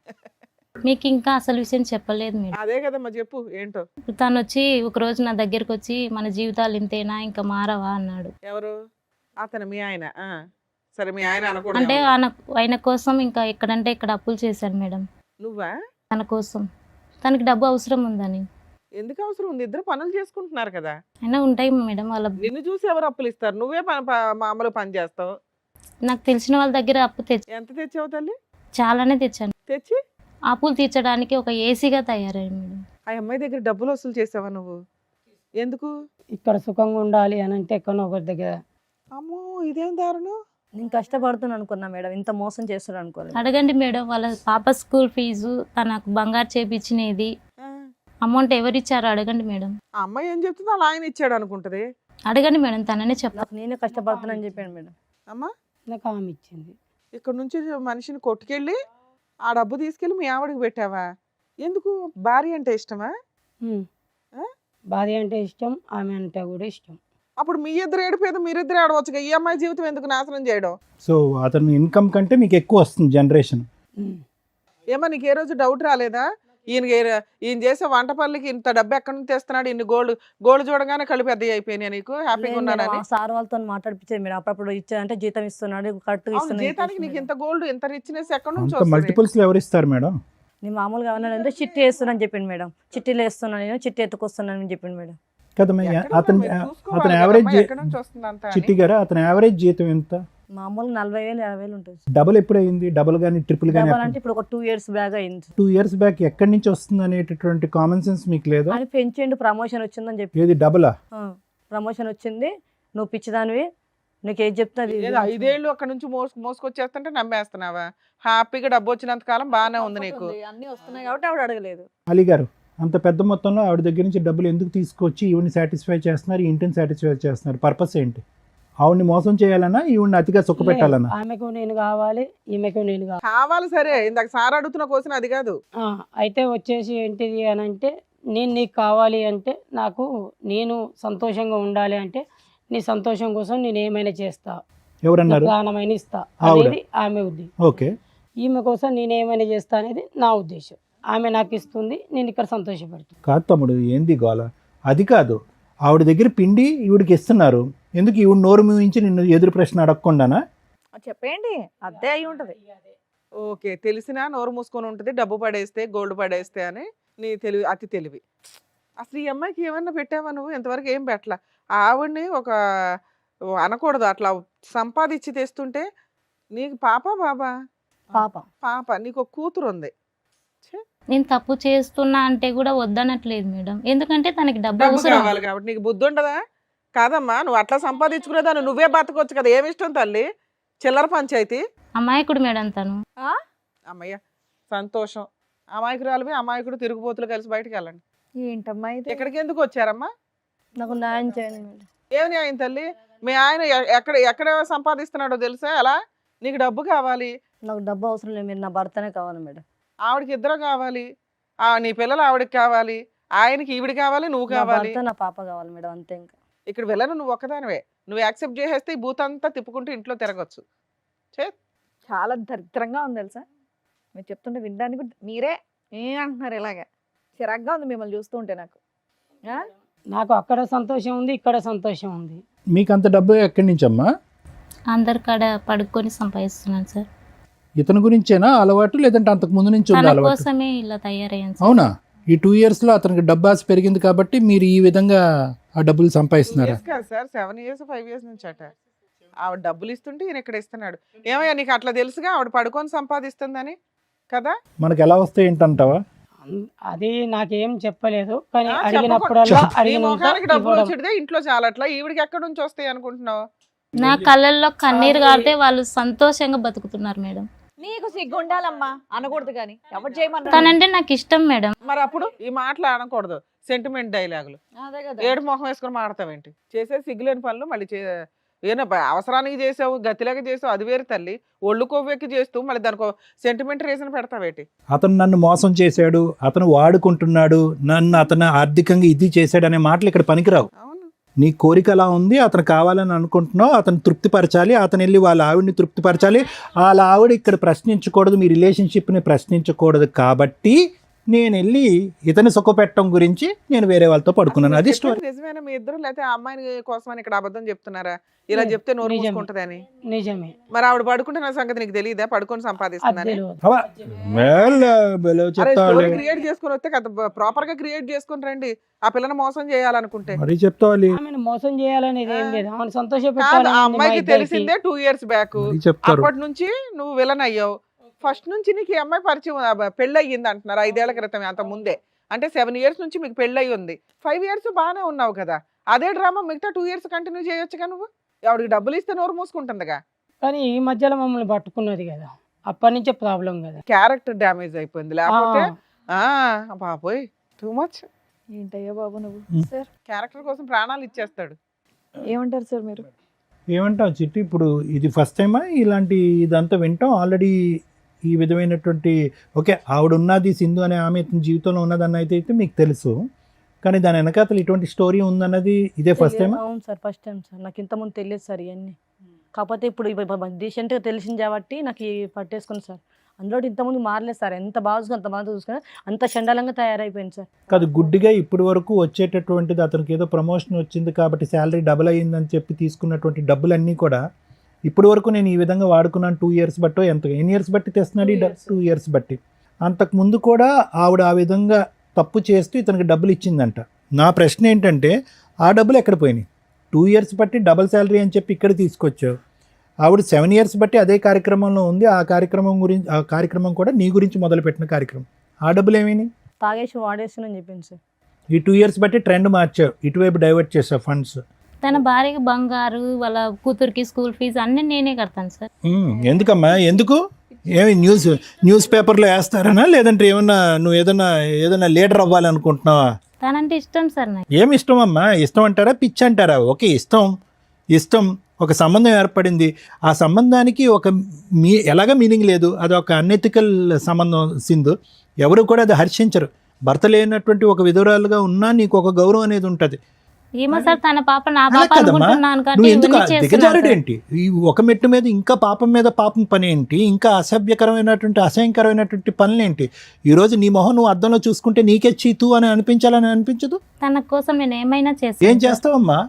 మీకు ఇంకా అసలు విషయం చెప్పలేదు మేడం. అదే కదమ్మా, చెప్పు ఏంటో. తను వచ్చి ఒక రోజు నా దగ్గరికి వచ్చి మన జీవితాలు ఇంతేనా ఇంకా మారవా అన్నాడు. ఎవరు? అతను మీ ఆయన? సరే మీ ఆయన అనకూడదు. అంటే ఆయన కోసం ఇంకా ఎక్కడంటే ఇక్కడ అప్పులు చేశాను మేడం. నువ్వా? తన కోసం. తనకి డబ్బు అవసరం ఉందని. ఎందుకు అవసరం ఉంది? ఇద్దరు పనులు చేసుకుంటున్నారు కదా. అయినా ఉంటాయి మేడం వాళ్ళ. నిన్ను చూసి ఎవరు అప్పులు ఇస్తారు? నువ్వే మామూలు పని చేస్తావు. నాకు తెలిసిన వాళ్ళ దగ్గర అప్పు తెచ్చి ఎంత తెచ్చావు తల్లి? చాలానే తెచ్చాను. తెచ్చి అప్పులు తీర్చడానికి ఒక ఏసీగా తయారయ్యాను మేడం. ఆ అమ్మాయి దగ్గర డబ్బులు వసూలు చేసావా నువ్వు? ఎందుకు? ఇక్కడ సుఖంగా ఉండాలి అని అంటే ఎక్కడో ఒకరి దగ్గర. అమ్మో ఇదేం దారుణం. నేను కష్టపడుతున్నాను అనుకున్నా మేడం, ఇంత మోసం చేస్తున్నాను అనుకోలేదు. అడగండి మేడం, వాళ్ళ పాప స్కూల్ ఫీజు, తనకు బంగారు చేపించినది ఆ, అమౌంట్ ఎవరిచ్చారో అడగండి మేడం. ఆ అమ్మాయి ఏం చెప్తుందో అలా ఆయన ఇచ్చాడు అనుకుంటది. అడగండి మేడం, తననే చెప్పాలి. నాకు నేనే కష్టపడుతున్నాను చెప్పాను మేడం. అమ్మా నాకు ఆమె ఇచ్చింది. ఇక్కడ నుంచి మనిషిని కొట్టుకెళ్ళి ఆ డబ్బు తీసుకెళ్ళి మీ ఆవిడకి పెట్టావా? ఎందుకు? భార్య అంటే ఇష్టమా? ఉమ్. ఆ? భార్య అంటే ఇష్టం, ఆమె అంటే కూడా ఇష్టం. అప్పుడు మీ ఇద్దరు ఏడిపోయేది మీరిద్దరు ఆడవచ్చుగా. ఈ అమ్మాయి జీవితం ఎందుకు నాశనం చేయడం? సో అతని ఇన్కమ్ కంటే మీకు ఎక్కువ వస్తుంది జనరేషన్. ఉమ్. ఏమో నీకు ఏ రోజు డౌట్ రాలేదా? ఈయన చేసే వంట పనులకి ఇంత డబ్బు ఎక్కడి నుంచి తెస్తున్నాడు? ఇన్ని గోల్డ్ చూడగానే కళ్ళు పెద్దవి అయిపోయినాయి. నీకు హ్యాపీగా ఉన్నానని సార్ వాళ్ళతో మాట్లాడిపించేది మేడం. అప్పుడప్పుడు ఇచ్చారంటే జీతం ఇస్తున్నాడు, కరెక్ట్ అవును, జీతానికి నీకు ఇంత గోల్డ్ ఇంత రిచ్నెస్ ఎక్కడి నుంచి అంత వస్తుంది? మల్టిపుల్స్ లో ఎవరు ఇస్తారు మేడం? నేను మామూలుగా ఏమన్నానంటే చిట్టి వేస్తున్నాను చెప్పింది మేడం. చిట్టీలు వేస్తున్నాను, నేను చిట్టి ఎత్తుకొస్తున్నాను అని చెప్పింది మేడం. కదా ఎక్కడ అతని మీరు చూసుకోవాలి అతని కదమ్మా, యావరేజ్ ఎక్కడి నుంచి వస్తుంది అంతా అని. చిట్టి గారు అతని యావరేజ్ జీతం ఎంత? మామూలు 40,000 50,000 ఉంటుంది. డబుల్ ఎప్పుడు అయింది? డబుల్ కానీ ట్రిపుల్ కానీ? డబల్ అంటే ఇప్పుడు ఒక 2 years బ్యాగ్ అయింది. 2 years బ్యాక్ ఎక్కడి నుంచి వస్తుంది అనేటటువంటి కామన్ సెన్స్ మీకు లేదా? అని పెంచిండు, ప్రమోషన్ వచ్చిందని చెప్పి. ఏది డబులా? ప్రమోషన్ వచ్చింది, నువ్వు పిచ్చిదానివి, నీకు ఏది చెప్తా అది ఏదో 5 ఏళ్ళు అక్కడ నుంచి మోసుకొచ్చేస్తుంటే నమ్మేస్తున్నావా? హ్యాపీగా డబ్బు వచ్చినంత కాలం బాగానే ఉంది నీకు. అన్ని వస్తున్నాయి కాబట్టి ఆవిడ అడగలేదు. అలీ గారు అంత పెద్ద మొత్తంలో ఆవిడ దగ్గర నుంచి డబ్బులు ఎందుకు తీసుకొచ్చి ఈవిని సాటిస్ఫై చేస్తున్నారు, ఈ ఇంటిని సాటిస్ఫై చేస్తున్నారు? పర్పస్ ఏంటి? ఆవిడ్ని మోసం చేయాలన్నా, ఈవిడ్ని అతిగా సుఖ పెట్టాలన్నా? ఆమెకు నేను కావాలి, ఈమెకు నేను కావాలి. కావాలి సరే, ఇందాక సార్ అడుగుతున్న క్వశ్చన్ అది కాదు. అయితే వచ్చేసి ఏంటిది అని అంటే, నేను నీకు కావాలి అంటే, నాకు నేను సంతోషంగా ఉండాలి అంటే, నీ సంతోషం కోసం నేను ఏమైనా చేస్తా, ఎవరన్నారు? ప్రాణమైన ఇస్తా ఆవిడ. అనేది ఆమె ఉద్దేశం. ఓకే. ఈమె కోసం నేను ఏమైనా చేస్తా అనేది నా ఉద్దేశం. ఆమె నాకు ఇస్తుంది, నేను ఇక్కడ సంతోషపడుతుంది. కాదు తమ్ముడు, ఏంది గోల? అది కాదు, ఆవిడ దగ్గర పిండి ఈవిడికి ఇస్తున్నారు, ఎందుకు ఈవిడ నోరు మూయించి నిన్ను ఎదురు ప్రశ్న అడగకుండానా? చెప్పేయండి, అదే అయి ఉంటది. ఓకే, తెలిసినా నోరు మూసుకొని ఉంటుంది, డబ్బు పడేస్తే గోల్డ్ పడేస్తే అని. నీ తెలివి అతి తెలివి. అసలు ఈ అమ్మాయికి ఏమన్నా పెట్టావా నువ్వు? ఇంతవరకు ఏం పెట్టలా. ఆవిడ్ని ఒక అనకూడదు అట్లా సంపాదించి తెస్తుంటే. నీకు పాప బాబా? పాప. పాప. నీకు ఒక కూతురు ఉంది. నేను తప్పు చేస్తున్నా అంటే కూడా వద్దనట్లేదు మేడం, ఎందుకంటే తనకి డబ్బు డబ్బు అవసరం. కావాలి కాబట్టి. నీకు బుద్ధి ఉండదా? కాదమ్మా, నువ్వు అట్లా సంపాదించుకునేదాన్ని నువ్వే బతకొచ్చు కదా. ఏమి ఇష్టం తల్లి? చిల్లర పంచాయతీ. అమాయకుడు మేడం తను. అమ్మయ్య సంతోషం. అమాయకురాలువి అమాయకుడు తిరుగుబోతులు కలిసి బయటకు వెళ్ళండి. ఏంటమ్మా ఇది? ఎక్కడికి ఎందుకు వచ్చారమ్మా? నాకు న్యాయం చేయండి మేడం. ఏమి న్యాయం తల్లి? మీ ఆయన ఎక్కడ సంపాదిస్తున్నాడో తెలుసా? ఎలా? నీకు డబ్బు కావాలి. నాకు డబ్బు అవసరం లేదు, మీరు నా భర్తనే కావాలి మేడం. ఆవిడకి ఇద్దరు కావాలి. నీ పిల్లలు ఆవిడకి కావాలి, ఆయనకి ఈవిడ కావాలి, నువ్వు నా కావాలి. భర్త నా పాప కావాలి మేడం, అంతే. ఇంకా ఇక్కడ వెళ్ళను, నువ్వు ఒక్కదానివే. నువ్వు యాక్సెప్ట్ చేసేస్తే ఈ బూత్ అంతా తిప్పుకుంటూ ఇంట్లో తిరగచ్చు. చాలా దరిద్రంగా ఉంది తెలుసా, మీరు చెప్తుంటే వినడానికి మీరే అంటున్నారు ఇలాగే. చిరాగ్గా ఉంది మిమ్మల్ని చూస్తుంటే నాకు. నాకు అక్కడ సంతోషం ఉంది, ఇక్కడ సంతోషం ఉంది. మీకు అంత డబ్బు ఎక్కడి నుంచి అమ్మా? అందరి కాడ పడుకొని సంపాదిస్తున్నాను సార్. ఇతని గురించేనా అలవాటు, లేదంటే అంతకు ముందు నుంచి ఉంది తన అలవాటు? కోసమే ఇలా తయారయ్యాను సార్. అవునా? ఈ 2 years లో అతనికి డబ్బు ఆశ పెరిగింది కాబట్టి మీరు ఈ విధంగా ఆ డబ్బులు సంపాదిస్తున్నారా? కాదు సార్, 7 years 5 years నుంచి అట. ఆవిడ డబ్బులు ఇస్తుంటే ఈయన ఇక్కడ ఇస్తున్నాడు. ఏమయ్యా నీకు అట్లా తెలుసుగా ఆవిడ పడుకొని సంపాదిస్తుందని కదా? మనకు ఎలా వస్తాయి ఏంటంటావా? అది నాకేం చెప్పలేదు, కానీ ఆ, అడిగినప్పుడల్లా నీ అడిగినంత మొఖానికి డబ్బులు ఇవ్వడం. వచ్చేదే ఇంట్లో చాలట్లా, ఈవిడికి ఎక్కడి నుంచి వస్తాయి అనుకుంటున్నావు? నా కళ్ళల్లో కన్నీరు కారితే వాళ్ళు సంతోషంగా బతుకుతున్నారు మేడం. నీకు సిగ్గు ఉండాలమ్మా, అనకూడదు కానీ ఎవరు చేయమన్నా. తనంటే నాకు ఇష్టం మేడం. మరి అప్పుడు ఈ మాటలు అనకూడదు, సెంటిమెంట్ డైలాగులు. అదే కదా. ఏడు మొహం వేసుకొని మాడతావేంటి? చేసే సిగ్గులేని పనులు మళ్ళీ ఏనా అవసరానికి చేసావు, గతిలాగా చేసావు, అది వేరు తల్లి. ఒళ్ళు కొవ్వెక్కి చేస్తూ మళ్ళీ దానికి సెంటిమెంట్ రీజన్ పెడతావేటి? అతను నన్ను మోసం చేశాడు, అతను వాడుకుంటున్నాడు, నన్ను అతను ఆర్థికంగా ఇది చేశాడు అనే మాటలు ఇక్కడ పనికిరావు. అవును. నీ కోరిక అలా ఉంది, అతను కావాలని అనుకుంటున్నావు, అతను తృప్తిపరచాలి, అతను వెళ్ళి వాళ్ళ ఆవిడని తృప్తిపరచాలి. వాళ్ళ ఆవిడ ఇక్కడ ప్రశ్నించకూడదు, మీ రిలేషన్షిప్ని ప్రశ్నించకూడదు. కాబట్టి నేను వెళ్ళి ఇతని సుఖపెట్టడం గురించి నేను వేరే వాళ్ళతో పడుకున్నాను. అది స్టోరీ. చెప్పేది నిజమేనా మీ ఇద్దరు, లేకపోతే ఆ అమ్మాయిని కోసమని ఇక్కడ అబద్ధం చెప్తున్నారా? ఇలా లేదు, చెప్తే నోరు నిజమే. మూసుకుంటదని. నిజమే. మరి ఆవిడ పడుకుంటున్న సంగతి నీకు తెలియదా? పడుకొని అది సంపాదిస్తుందని. తెలియదు. అరే స్టోరీ క్రియేట్ చేసుకుని వస్తే కదా ప్రాపర్ గా క్రియేట్ చేసుకుని రండి. ఆ పిల్లని మోసం చేయాలనుకుంటే మరీ చెప్తావాలి, ఆమెను మోసం చేయాలనేది ఏం లేదు, ఆమెను సంతోష కాదు, పెట్టాలని ఆ ఉంది మా అమ్మాయికి ఇద్దరికి. తెలిసిందే 2 years బ్యాక్. మరీ చెప్తారు. అప్పటి నుంచి నువ్వు విలన్ అయ్యావు. ఫస్ట్ నుంచి నీకు ఈ అమ్మాయి పరిచయం, పెళ్ళి అయ్యింది అంటున్నారు 5 ఏళ్ల క్రితం, అంత ముందే. అంటే 7 years నుంచి మీకు పెళ్ళి అయ్యి ఉంది. 5 years బాగానే ఉన్నావు కదా. అదే డ్రామా మిగతా 2 years కంటిన్యూ చేయొచ్చుగా నువ్వు. ఆవిడకి డబ్బులు ఇస్తే నోరు మూసుకుంటుందిగా. కానీ ఈ మధ్యలో మమ్మల్ని పట్టుకున్నది కదా, అప్పటి నుంచే ప్రాబ్లం కదా. క్యారెక్టర్ డ్యామేజ్ అయిపోయింది, లేకపోతే బాబోయ్ టూ మచ్. ఏంటయ్యా బాబు నువ్వు. సార్ క్యారెక్టర్ కోసం ప్రాణాలు ఇచ్చేస్తాడు. ఏమంటారు సార్ మీరు? ఏమంటావు చిట్టి? ఇప్పుడు ఇది ఫస్ట్ టైమా ఇలాంటి ఇదంతా వింటాం? ఆల్రెడీ ఈ విధమైనటువంటి ఓకే ఆవిడ ఉన్నది, సింధు అనే ఆమె ఇతని జీవితంలో ఉన్నదన్న అయితే మీకు తెలుసు, కానీ దాని వెనకాతలు ఇటువంటి స్టోరీ ఉందన్నది ఇదే ఫస్ట్ టైమా? అవును సార్, ఫస్ట్ టైం సార్. నాకు ఇంతకుముందు తెలియదు సార్ ఇవన్నీ. కాకపోతే ఇప్పుడు రీసెంట్గా తెలిసింది కాబట్టి నాకు పట్టేసుకుని సార్. అందులో ఇంతకుముందు మారలేదు సార్. ఎంత బాగా చూసుకుని అంత బాగా చూసుకుని అంత చండాలంగా తయారైపోయింది సార్. కాదు, గుడ్డిగా ఇప్పటి వరకు వచ్చేటటువంటిది అతనికి ఏదో ప్రమోషన్ వచ్చింది కాబట్టి శాలరీ డబుల్ అయ్యిందని చెప్పి తీసుకున్నటువంటి డబ్బులన్నీ కూడా ఇప్పటి వరకు నేను ఈ విధంగా వాడుకున్నాను 2 years బట్టో ఎన్ని ఇయర్స్ బట్టి తెస్తున్నాడు? 2 years బట్టి. అంతకుముందు కూడా ఆవిడ ఆ విధంగా తప్పు చేస్తూ ఇతనికి డబ్బులు ఇచ్చిందంట. నా ప్రశ్న ఏంటంటే ఆ డబ్బులు ఎక్కడ పోయినాయి? 2 years బట్టి డబుల్ శాలరీ అని చెప్పి ఇక్కడ తీసుకొచ్చావు. ఆవిడ 7 years బట్టి అదే కార్యక్రమంలో ఉంది. ఆ కార్యక్రమం కూడా నీ గురించి మొదలుపెట్టిన కార్యక్రమం. ఆ డబ్బులు ఏమైనాయి? తాగేసి వాడేస్తానని చెప్పింది సార్. ఈ 2 years బట్టి ట్రెండ్ మార్చావు, ఇటువైపు డైవర్ట్ చేసావు ఫండ్స్. తన భార్యకి బంగారు, వాళ్ళ కూతురికి స్కూల్ ఫీజు అన్నీ నేనే కడతాను సార్. ఎందుకమ్మా? ఎందుకు? ఏమి న్యూస్ పేపర్లో వేస్తారనా, లేదంటే నువ్వు ఏదైనా లీడర్ అవ్వాలనుకుంటున్నావా? తనంటే ఇష్టం సార్ నాకు. ఏమి ఇష్టం అమ్మా? ఇష్టం అంటారా, పిచ్చి అంటారా? ఓకే, ఇష్టం ఒక సంబంధం ఏర్పడింది. ఆ సంబంధానికి ఎలాగ మీనింగ్ లేదు, అది ఒక అన్ఎథికల్ సంబంధం సింధు. ఎవరు కూడా అది హర్షించరు. భర్త లేనటువంటి ఒక విధురాలుగా ఉన్నా నీకు ఒక గౌరవం అనేది ఉంటుంది. ఏమో సార్, తన పాప నా అలా పాప కదమ్మా, అనుకుంటున్నాను కాబట్టి నువ్వు ఎందుకు ఇవన్నీ చేస్తున్నాను దిగజారుడు సార్. ఏంటి? ఈ ఒక మెట్టు మీద ఇంకా పాపం మీద పాపం పని ఏంటి? ఇంకా అసహ్యకరమైనటువంటి పనులేంటి? ఈరోజు నీ మొహం నువ్వు అద్దంలో చూసుకుంటే నీకే చీతు అని అనిపించాలని అనిపించదు? తన కోసం నేను ఏమైనా ఏం చేస్తాను. చేస్తావమ్మా?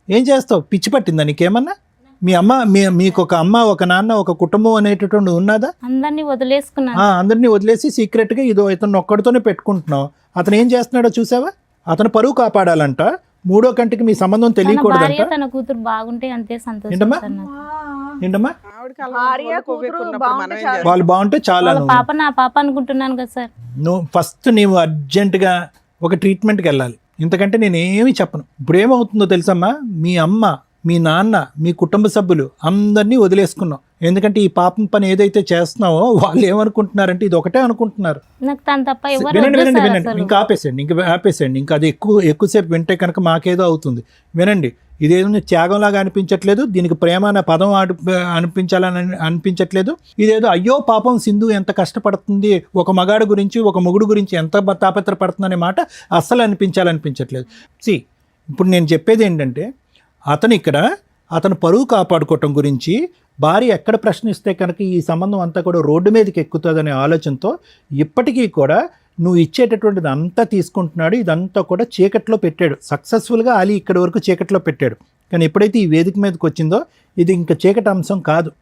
ఏం చేస్తావు? పిచ్చి పట్టిందా నీకేమన్నా? మీ అమ్మ మీకు ఒక అమ్మ, ఒక నాన్న, ఒక కుటుంబం అనేటటువంటి ఉన్నదా? అందరినీ వదిలేసుకున్నాను. అందరినీ వదిలేసి సీక్రెట్గా ఇతను ఒక్కడితోనే పెట్టుకుంటున్నావు. అతను ఏం చేస్తున్నాడో చూసావా? అతను పరువు కాపాడాలంట, మూడో కంటికి మీ సంబంధం తన తెలియకూడదంట. భార్య తన కూతురు బాగుంటే అంతే సంతోషం ఏంటమ్మా? సార్ నాకు. ఏంటమ్మా? ఆవిడకి అలా భార్య, ఒళ్ళు కొవ్వు కూతురు ఎక్కున్నప్పుడు బాగుంటే మనం ఏం చాలు. చేస్తాం? వాళ్ళు బాగుంటే చాలా. వాళ్ళ పాప నా పాప అనుకుంటున్నాను కదా సార్. నువ్వు ఫస్ట్ నీవు అర్జెంటుగా ఒక ట్రీట్మెంట్కి వెళ్ళాలి. ఇంతకంటే నేను ఏమీ చెప్పను. ఇప్పుడు ఏమవుతుందో తెలుసమ్మా, మీ అమ్మ, మీ నాన్న, మీ కుటుంబ సభ్యులు అందరినీ వదిలేసుకున్నావు. ఎందుకంటే ఈ పాపం పని ఏదైతే చేస్తున్నావో వాళ్ళు ఏమనుకుంటున్నారంటే ఇది ఒకటే అనుకుంటున్నారు. నాకు తను తప్ప ఎవరు వినండి వద్దు వినండి సార్ వినండి, అసలు. ఇంకా ఆపేసేయండి. ఇంకా అది ఎక్కువసేపు వింటే కనుక మాకేదో అవుతుంది. వినండి, ఇదేదో త్యాగంలాగా అనిపించట్లేదు, దీనికి ప్రేమ అనే పదం అనిపించాలని అనిపించట్లేదు. ఇదేదో అయ్యో పాపం సింధు ఎంత కష్టపడుతుంది, ఒక మగాడు గురించి ఒక మొగుడు గురించి ఎంత తాపత్రపడుతుందనే మాట అస్సలు అనిపించట్లేదు. ఇప్పుడు నేను చెప్పేది ఏంటంటే, అతను పరువు కాపాడుకోవటం గురించి భార్య ఎక్కడ ప్రశ్నిస్తే కనుక ఈ సంబంధం అంతా కూడా రోడ్డు మీదకి ఎక్కుతుందనే ఆలోచనతో ఇప్పటికీ కూడా నువ్వు ఇచ్చేటటువంటిది అంతా తీసుకుంటున్నాడు. ఇదంతా కూడా చీకట్లో పెట్టాడు. సక్సెస్ఫుల్గా అలీ ఇక్కడి వరకు చీకట్లో పెట్టాడు. కానీ ఎప్పుడైతే ఈ వేదిక మీదకి వచ్చిందో ఇది ఇంకా చీకటి అంశం కాదు,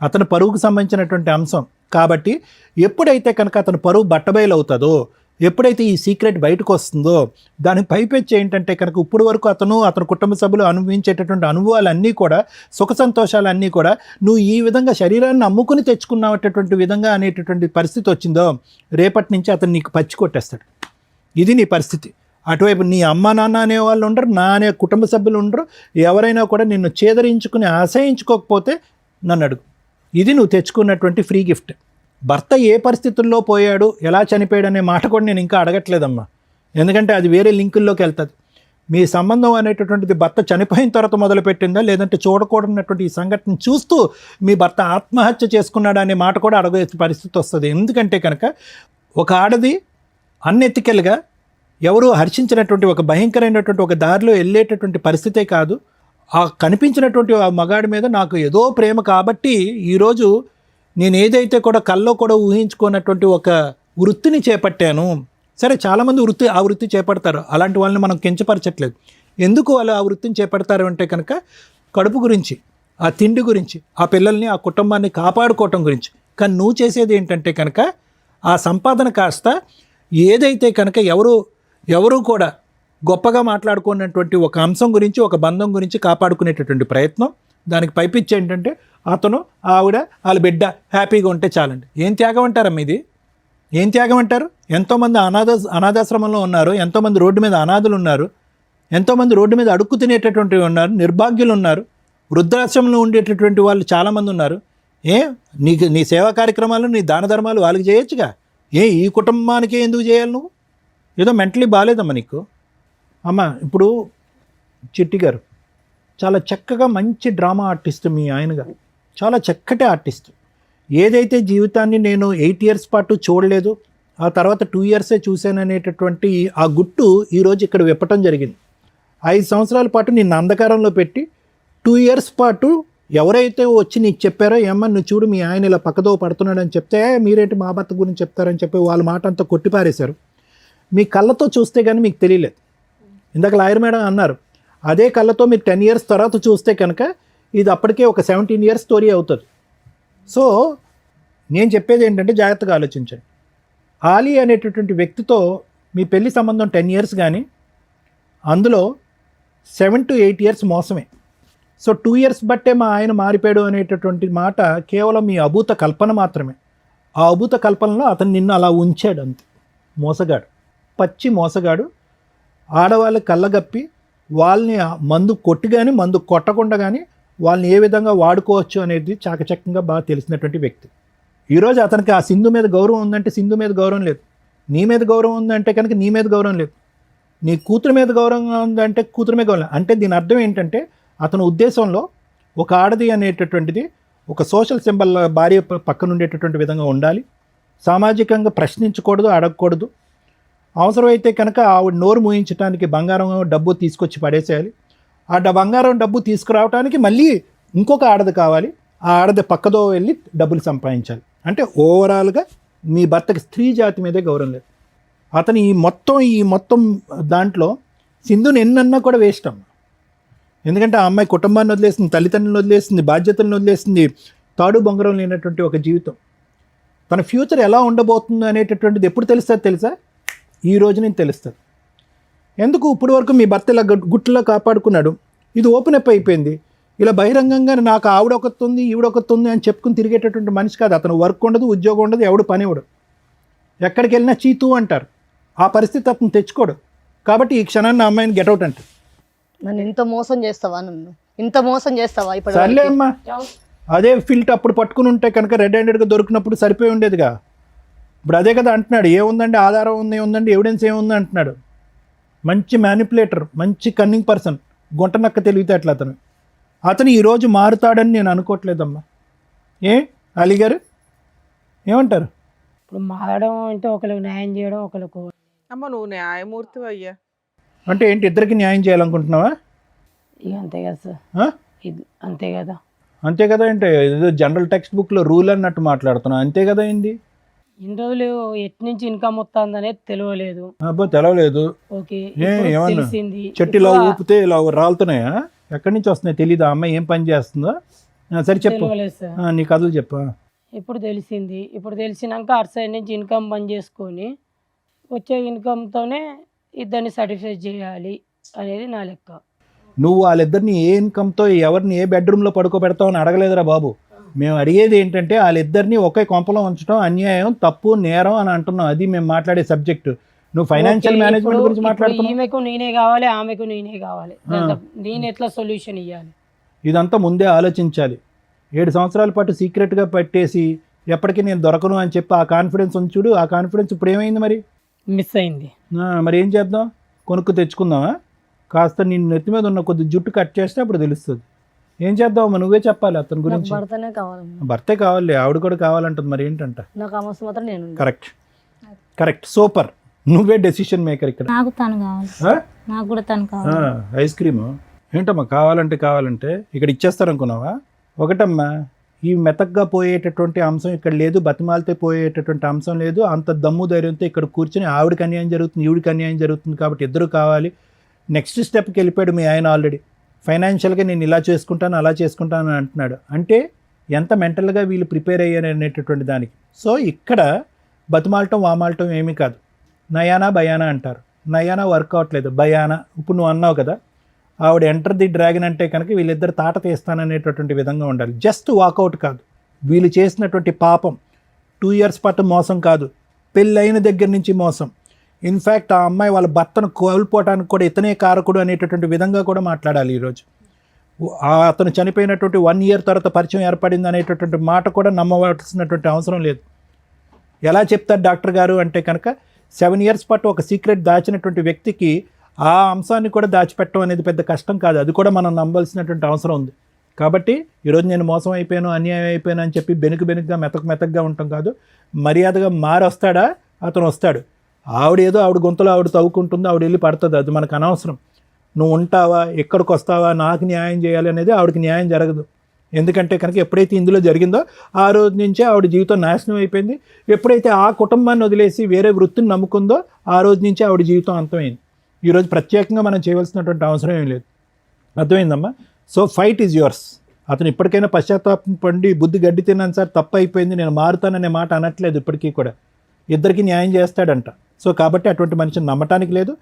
అతని పరువుకు సంబంధించినటువంటి అంశం. కాబట్టి ఎప్పుడైతే కనుక అతను పరువు బట్టబయలు అవుతుందో, ఎప్పుడైతే ఈ సీక్రెట్ బయటకు వస్తుందో దాని పైపెచ్చి ఏంటంటే కనుక ఇప్పుడు వరకు అతని కుటుంబ సభ్యులు అనుభవించేటటువంటి అనుభవాలన్నీ కూడా, సుఖ సంతోషాలన్నీ కూడా నువ్వు ఈ విధంగా శరీరాన్ని అమ్ముకుని తెచ్చుకున్నటువంటి విధంగా అనేటటువంటి పరిస్థితి వచ్చిందో, రేపటి నుంచి అతను నీకు పచ్చి కొట్టేస్తాడు. ఇది నీ పరిస్థితి. అటువైపు నీ అమ్మ నాన్న అనే వాళ్ళు ఉండరు, నా అనే కుటుంబ సభ్యులు ఉండరు. ఎవరైనా కూడా నిన్ను చేదరించుకుని అసహించుకోకపోతే నన్ను అడుగు. ఇది నువ్వు తెచ్చుకున్నటువంటి ఫ్రీ గిఫ్ట్. భర్త ఏ పరిస్థితుల్లో పోయాడు, ఎలా చనిపోయాడు అనే మాట కూడా నేను ఇంకా అడగట్లేదమ్మా, ఎందుకంటే అది వేరే లింకుల్లోకి వెళ్తుంది. మీ సంబంధం అనేటటువంటిది భర్త చనిపోయిన తర్వాత మొదలుపెట్టిందా, లేదంటే చూడకూడనటువంటి ఈ సంఘటన చూస్తూ మీ భర్త ఆత్మహత్య చేసుకున్నాడా అనే మాట కూడా అడగే పరిస్థితి వస్తుంది. ఎందుకంటే కనుక ఒక ఆడది అన్ఎథికల్గా ఎవరు హర్షించినటువంటి ఒక భయంకరమైనటువంటి ఒక దారిలో వెళ్ళేటటువంటి పరిస్థితే కాదు, ఆ కనిపించినటువంటి ఆ మగాడి మీద నాకు ఏదో ప్రేమ కాబట్టి ఈరోజు నేను ఏదైతే కూడా కల్లో కూడా ఊహించుకున్నటువంటి ఒక వృత్తిని చేపట్టాను. సరే, చాలామంది ఆ వృత్తి చేపడతారు, అలాంటి వాళ్ళని మనం కించపరచట్లేదు. ఎందుకు వాళ్ళు ఆ వృత్తిని చేపడతారు అంటే కనుక కడుపు గురించి, ఆ తిండి గురించి, ఆ పిల్లల్ని ఆ కుటుంబాన్ని కాపాడుకోవటం గురించి. కానీ నువ్వు చేసేది ఏంటంటే కనుక ఆ సంపాదన కాస్త ఏదైతే కనుక ఎవరు కూడా గొప్పగా మాట్లాడుకున్నటువంటి ఒక అంశం గురించి, ఒక బంధం గురించి కాపాడుకునేటటువంటి ప్రయత్నం. దానికి పైపిచ్చి ఏంటంటే అతను ఆవిడ వాళ్ళ బిడ్డ హ్యాపీగా ఉంటే చాలండి. ఏం త్యాగం అంటారమ్మా ఇది? ఏం త్యాగం అంటారు? ఎంతోమంది అనాథాశ్రమంలో ఉన్నారు, ఎంతోమంది రోడ్డు మీద అనాథులు ఉన్నారు, ఎంతోమంది రోడ్డు మీద అడుక్కు తినేటటువంటి ఉన్నారు, నిర్భాగ్యులు ఉన్నారు, వృద్ధాశ్రమంలో ఉండేటటువంటి వాళ్ళు చాలామంది ఉన్నారు. నీ సేవా కార్యక్రమాలు, నీ దాన ధర్మాలు వాళ్ళకి చేయొచ్చుగా. ఈ కుటుంబానికి ఎందుకు చేయాలి నువ్వు? ఏదో మెంటలీ బాగాలేదమ్మా నీకు. అమ్మ, ఇప్పుడు చిట్టి గారు చాలా చక్కగా మంచి డ్రామా ఆర్టిస్ట్ మీ ఆయనగా, చాలా చక్కటి ఆర్టిస్ట్. ఏదైతే జీవితాన్ని నేను 8 years పాటు చూడలేదు, ఆ తర్వాత 2 years చూశాను అనేటటువంటి ఆ గుట్టు ఈరోజు ఇక్కడ విప్పటం జరిగింది. 5 సంవత్సరాల పాటు నిన్ను అంధకారంలో పెట్టి 2 years పాటు ఎవరైతే వచ్చి నీకు చెప్పారో, ఏమన్నా నువ్వు చూడు మీ ఆయన ఇలా పక్కదో పడుతున్నాడు అని చెప్తే, మీరేంటి మా భర్త గురించి చెప్తారని చెప్పి వాళ్ళ మాట అంతా కొట్టిపారేశారు. మీ కళ్ళతో చూస్తే కానీ మీకు తెలియలేదు. ఇందాక లాయర్ మేడం అన్నారు, అదే కళ్ళతో మీరు 10 years తర్వాత చూస్తే కనుక ఇది అప్పటికే ఒక 17 years స్టోరీ అవుతుంది. సో నేను చెప్పేది ఏంటంటే జాగ్రత్తగా ఆలోచించండి. ఆలీ అనేటటువంటి వ్యక్తితో మీ పెళ్లి సంబంధం 10 years కానీ అందులో 7 to 8 years మోసమే. సో 2 years బట్టే మా ఆయన మారిపోయాడు అనేటటువంటి మాట కేవలం మీ అభూత కల్పన మాత్రమే. ఆ అభూత కల్పనలో అతను నిన్ను అలా ఉంచాడు అంతే. మోసగాడు, పచ్చి మోసగాడు. ఆడవాళ్ళకి కళ్ళగప్పి వాళ్ళని మందు కొట్టి కానీ మందు కొట్టకుండా కానీ వాళ్ళని ఏ విధంగా వాడుకోవచ్చు అనేది చాకచక్యంగా బాగా తెలిసినటువంటి వ్యక్తి. ఈరోజు అతనికి ఆ సింధు మీద గౌరవం ఉందంటే సింధు మీద గౌరవం లేదు, నీ మీద గౌరవం ఉందంటే కనుక నీ మీద గౌరవం లేదు, నీ కూతురు మీద గౌరవం ఉందంటే కూతురు మీద గౌరవం. అంటే దీని అర్థం ఏంటంటే అతని ఉద్దేశంలో ఒక ఆడది అనేటటువంటిది ఒక సోషల్ సింబల్ భార్య పక్కన ఉండేటటువంటి విధంగా ఉండాలి, సామాజికంగా ప్రశ్నించకూడదు, అడగకూడదు. అవసరమైతే కనుక ఆవిడ నోరు మూయించడానికి బంగారం డబ్బు తీసుకొచ్చి పడేసేయాలి. ఆ బంగారం డబ్బు తీసుకురావడానికి మళ్ళీ ఇంకొక ఆడది కావాలి, ఆ ఆడది పక్కదో వెళ్ళి డబ్బులు సంపాదించాలి. అంటే ఓవరాల్గా మీ భర్తకి స్త్రీ జాతి మీదే గౌరవం లేదు. అతను ఈ మొత్తం దాంట్లో సింధుని ఎన్నన్నా కూడా వేస్ట్ అమ్మ. ఎందుకంటే ఆ అమ్మాయి కుటుంబాన్ని వదిలేసింది, తల్లిదండ్రులను వదిలేసింది, బాధ్యతలను వదిలేసింది, తాడు బొంగరం లేనటువంటి ఒక జీవితం. తన ఫ్యూచర్ ఎలా ఉండబోతుంది అనేటటువంటిది ఎప్పుడు తెలుస్తుంది తెలుసా? ఈ రోజు నేను తెలుస్తుంది. ఎందుకు ఇప్పటి వరకు మీ భర్త ఇలా గుట్టులో కాపాడుకున్నాడు, ఇది ఓపెన్ అప్ అయిపోయింది. ఇలా బహిరంగంగా నాకు ఆవిడొకతుంది ఈవిడొకతుంది అని చెప్పుకుని తిరిగేటటువంటి మనిషి కాదు అతను. వర్క్ ఉండదు, ఉద్యోగం ఉండదు, ఎవడు పని ఇవ్వడు, ఎక్కడికి వెళ్ళినా చీతూ అంటారు. ఆ పరిస్థితి అతను తెచ్చుకోడు. కాబట్టి ఈ క్షణాన్ని అమ్మాయిని గెటౌట్ అంటారు. నన్ను ఇంత మోసం చేస్తావా? ఇంత మోసం చేస్తావా? ఇప్పుడు సర్లే అమ్మా, అదే ఫిల్ట్ అప్పుడు పట్టుకుని ఉంటే కనుక రెడ్ హ్యాండెడ్గా దొరికినప్పుడు సరిపోయి ఉండేదిగా. ఇప్పుడు అదే కదా అంటున్నాడు, ఏముందండి ఆధారం ఉంది, ఏముందండి ఎవిడెన్స్ ఏముంది అంటున్నాడు. మంచి మ్యానిపులేటర్, మంచి కన్నింగ్ పర్సన్, గుంటనక్క తెలివితేటలు అతను ఈరోజు మారుతాడని నేను అనుకోవట్లేదమ్మా. అలీ గారు ఏమంటారు? ఇప్పుడు మారడం అంటే ఒకరికి న్యాయం చేయడం, ఒకరికి అమ్మ నువ్వు న్యాయమూర్తి అయ్యా. అంటే ఏంటి, ఇద్దరికి న్యాయం చేయాలనుకుంటున్నావా? ఇక అంతే కదా సార్, అంతే కదా. అంతే కదా అంటే ఏదో జనరల్ టెక్స్ట్ బుక్లో రూల్ అన్నట్టు మాట్లాడుతున్నావు. అంతే కదా అయింది. ఇన్ని రోజులు ఎటు నుంచి ఇన్కమ్ వస్తుంది అనేది తెలియలేదు. అబ్బో తెలవలేదు. ఓకే, ఏమన్నా తెలిసింది. చెట్టులో ఊపితే ఇలా రాలుతున్నాయా? ఎక్కడి నుంచి వస్తున్నాయి తెలీదా? అమ్మాయి ఏం పని చేస్తుందో? సరే చెప్పు, నీ కథలు చెప్పు. ఇప్పుడు తెలిసింది. ఇప్పుడు తెలిసినాక అటు సైడ్ నుంచి ఇన్కమ్ బంద్ చేసుకొని వచ్చే ఇన్కమ్‌తోనే ఇద్దరిని సాటిస్ఫై చేయాలి అనేది నా లెక్క. నువ్వు వాళ్ళిద్దరిని ఏ ఇన్కమ్తో ఎవరిని ఏ బెడ్రూమ్లో పడుకోబెడతావు అని అడగలేదురా బాబు. మేము అడిగేది ఏంటంటే వాళ్ళిద్దరిని ఒకే కొంపలో ఉంచడం అన్యాయం, తప్పు, నేరం అని అంటున్నాం. అది మేము మాట్లాడే సబ్జెక్టు. నువ్వు ఫైనాన్షియల్ ఓకే. మేనేజ్మెంట్ ఇప్పుడు గురించి ఇప్పుడు మాట్లాడుతున్నావు. ఈమెకు నేనే కావాలి, ఆమెకు నేనే కావాలి. నేను ఎట్లా సొల్యూషన్ ఇవ్వాలి? ఇదంతా ముందే ఆలోచించాలి. 7 సంవత్సరాల పాటు సీక్రెట్గా పెట్టేసి ఎప్పటికీ నేను దొరకను అని చెప్పి ఆ కాన్ఫిడెన్స్ ఉంది చూడు. ఆ కాన్ఫిడెన్స్ ఇప్పుడు ఏమైంది మరి? మిస్ అయింది. మరి ఏం చేద్దాం? కొనుక్కు తెచ్చుకుందామా? కాస్త నేను నెత్తి మీద ఉన్న కొద్ది జుట్టు కట్ చేస్తే అప్పుడు తెలుస్తుంది. ఏం చేద్దామా? నువ్వే చెప్పాలి అతని నాకు గురించి. భర్తనే కావాలి. భర్తే కావాలి, ఆవిడ కూడా కావాలంటుంది. మరి ఏంటంట? నాకు ఆ మస్తు మాత్రం నేను కరెక్ట్ కరెక్ట్, సూపర్. నువ్వే డెసిషన్ మేకర్ ఇక్కడ. నాకు తను కావాలి, ఆ? నాకు కూడా తను కావాలి. ఐస్ క్రీము ఏంటమ్మా? కావాలంటే ఇక్కడ ఇచ్చేస్తారనుకున్నావా? ఒకటమ్మా, ఈ మెతగ్గా పోయేటటువంటి అంశం ఇక్కడ లేదు, బతిమాలితే పోయేటటువంటి అంశం లేదు. అంత దమ్ము ధైర్యంతో ఇక్కడ కూర్చొని ఆవిడకి అన్యాయం జరుగుతుంది, ఈవిడికి అన్యాయం జరుగుతుంది కాబట్టి ఇద్దరు కావాలి. నెక్స్ట్ స్టెప్కి వెళ్ళిపోయాడు మీ ఆయన. ఆల్రెడీ ఫైనాన్షియల్గా నేను ఇలా చేసుకుంటాను అలా చేసుకుంటాను అని అంటున్నాడు. అంటే ఎంత మెంటల్గా వీళ్ళు ప్రిపేర్ అయ్యారు అనేటటువంటి దానికి. సో ఇక్కడ బతిమాలటం వామాలటం ఏమీ కాదు. నయానా భయానా అంటారు. నయానా వర్క్ అవట్లేదు, భయానా ఇప్పుడు నువ్వు అన్నావు కదా, ఆవిడ ఎంటర్ ది డ్రాగన్ అంటే కనుక వీళ్ళిద్దరు తాట తీస్తాననేటటువంటి విధంగా ఉండాలి. జస్ట్ వాకౌట్ కాదు. వీళ్ళు చేసినటువంటి పాపం 2 years పాటు మోసం కాదు, పెళ్ళైన దగ్గర నుంచి మోసం. ఇన్ఫ్యాక్ట్ ఆ అమ్మాయి వాళ్ళ భర్తను కోల్పోవటానికి కూడా ఇతనే కారకుడు అనేటటువంటి విధంగా కూడా మాట్లాడాలి ఈరోజు. అతను చనిపోయినటువంటి 1 year తర్వాత పరిచయం ఏర్పడింది అనేటటువంటి మాట కూడా నమ్మవలసినటువంటి అవసరం లేదు. ఎలా చెప్తారు డాక్టర్ గారు అంటే కనుక 7 years పాటు ఒక సీక్రెట్ దాచినటువంటి వ్యక్తికి ఆ అంశాన్ని కూడా దాచిపెట్టడం అనేది పెద్ద కష్టం కాదు. అది కూడా మనం నమ్మాల్సినటువంటి అవసరం ఉంది. కాబట్టి ఈరోజు నేను మోసం అయిపోయాను, అన్యాయం అయిపోయాను అని చెప్పి బెనుకుగా మెత్తగా ఉంటాం కాదు. మర్యాదగా వస్తాడా? అతను వస్తాడు. ఆవిడ గొంతులో ఆవిడ తవ్వుకుంటుంది, ఆవిడ వెళ్ళి పడుతుంది. అది మనకు అనవసరం. నువ్వు ఉంటావా, ఎక్కడికి వస్తావా, నాకు న్యాయం చేయాలి అనేది ఆవిడకి న్యాయం జరగదు. ఎందుకంటే కనుక ఎప్పుడైతే ఇందులో జరిగిందో ఆ రోజు నుంచే ఆవిడ జీవితం నాశనం అయిపోయింది. ఎప్పుడైతే ఆ కుటుంబాన్ని వదిలేసి వేరే వృత్తిని నమ్ముకుందో ఆ రోజు నుంచే ఆవిడ జీవితం అంతమైంది. ఈరోజు ప్రత్యేకంగా మనం చేయవలసినటువంటి అవసరం ఏం లేదు. అర్థమైందమ్మా? So fight is yours. అతను ఇప్పటికైనా పశ్చాత్తాపం పండి బుద్ధి గడ్డి తిన్నాను సార్, తప్పు అయిపోయింది, నేను మారుతాననే మాట అనట్లేదు. ఇప్పటికీ కూడా ఇద్దరికి న్యాయం చేస్తాడంట. సో కాబట్టి అటువంటి మనిషిని నమ్మటానికి లేదు.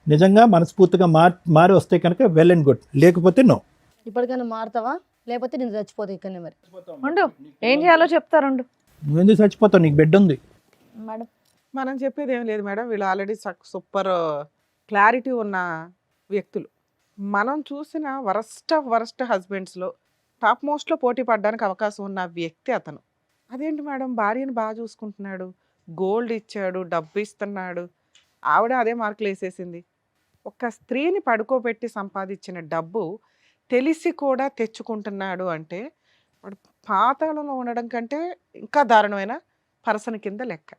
నిజంగా మనస్ఫూర్తిగా మారి వస్తే కనుక వెల్ అండ్ గుడ్, లేకపోతే నో. ఇప్పటికైనా మారుతావా? లేకపోతే నేను చచ్చిపోతా ఇక్కడనే. మరి ఉండు, ఏం చేయాలో చెప్తారుండు. నువ్వెందుకు చచ్చిపోతావు? నీకు బెడ్ ఉంది. మేడం మనం చెప్పేది ఏం లేదు మేడం. వీళ్ళు ఆల్రెడీ సూపర్ క్లారిటీ ఉన్న వ్యక్తులు. మనం చూసిన వరస్ట్ హస్బెండ్స్లో టాప్ మోస్ట్లో పోటీ పడడానికి అవకాశం ఉన్న వ్యక్తి అతను. అదేంటి మేడం, భార్యను బాగా చూసుకుంటున్నాడు, గోల్డ్ ఇచ్చాడు, డబ్బు ఇస్తున్నాడు, ఆవిడ అదే మార్కులు వేసేసింది. ఒక స్త్రీని పడుకోబెట్టి సంపాదించిన డబ్బు తెలిసి కూడా తెచ్చుకుంటున్నాడు అంటే వాడు పాతాళంలో ఉండడం కంటే ఇంకా దారుణమైన పర్సన్ కింద లెక్క.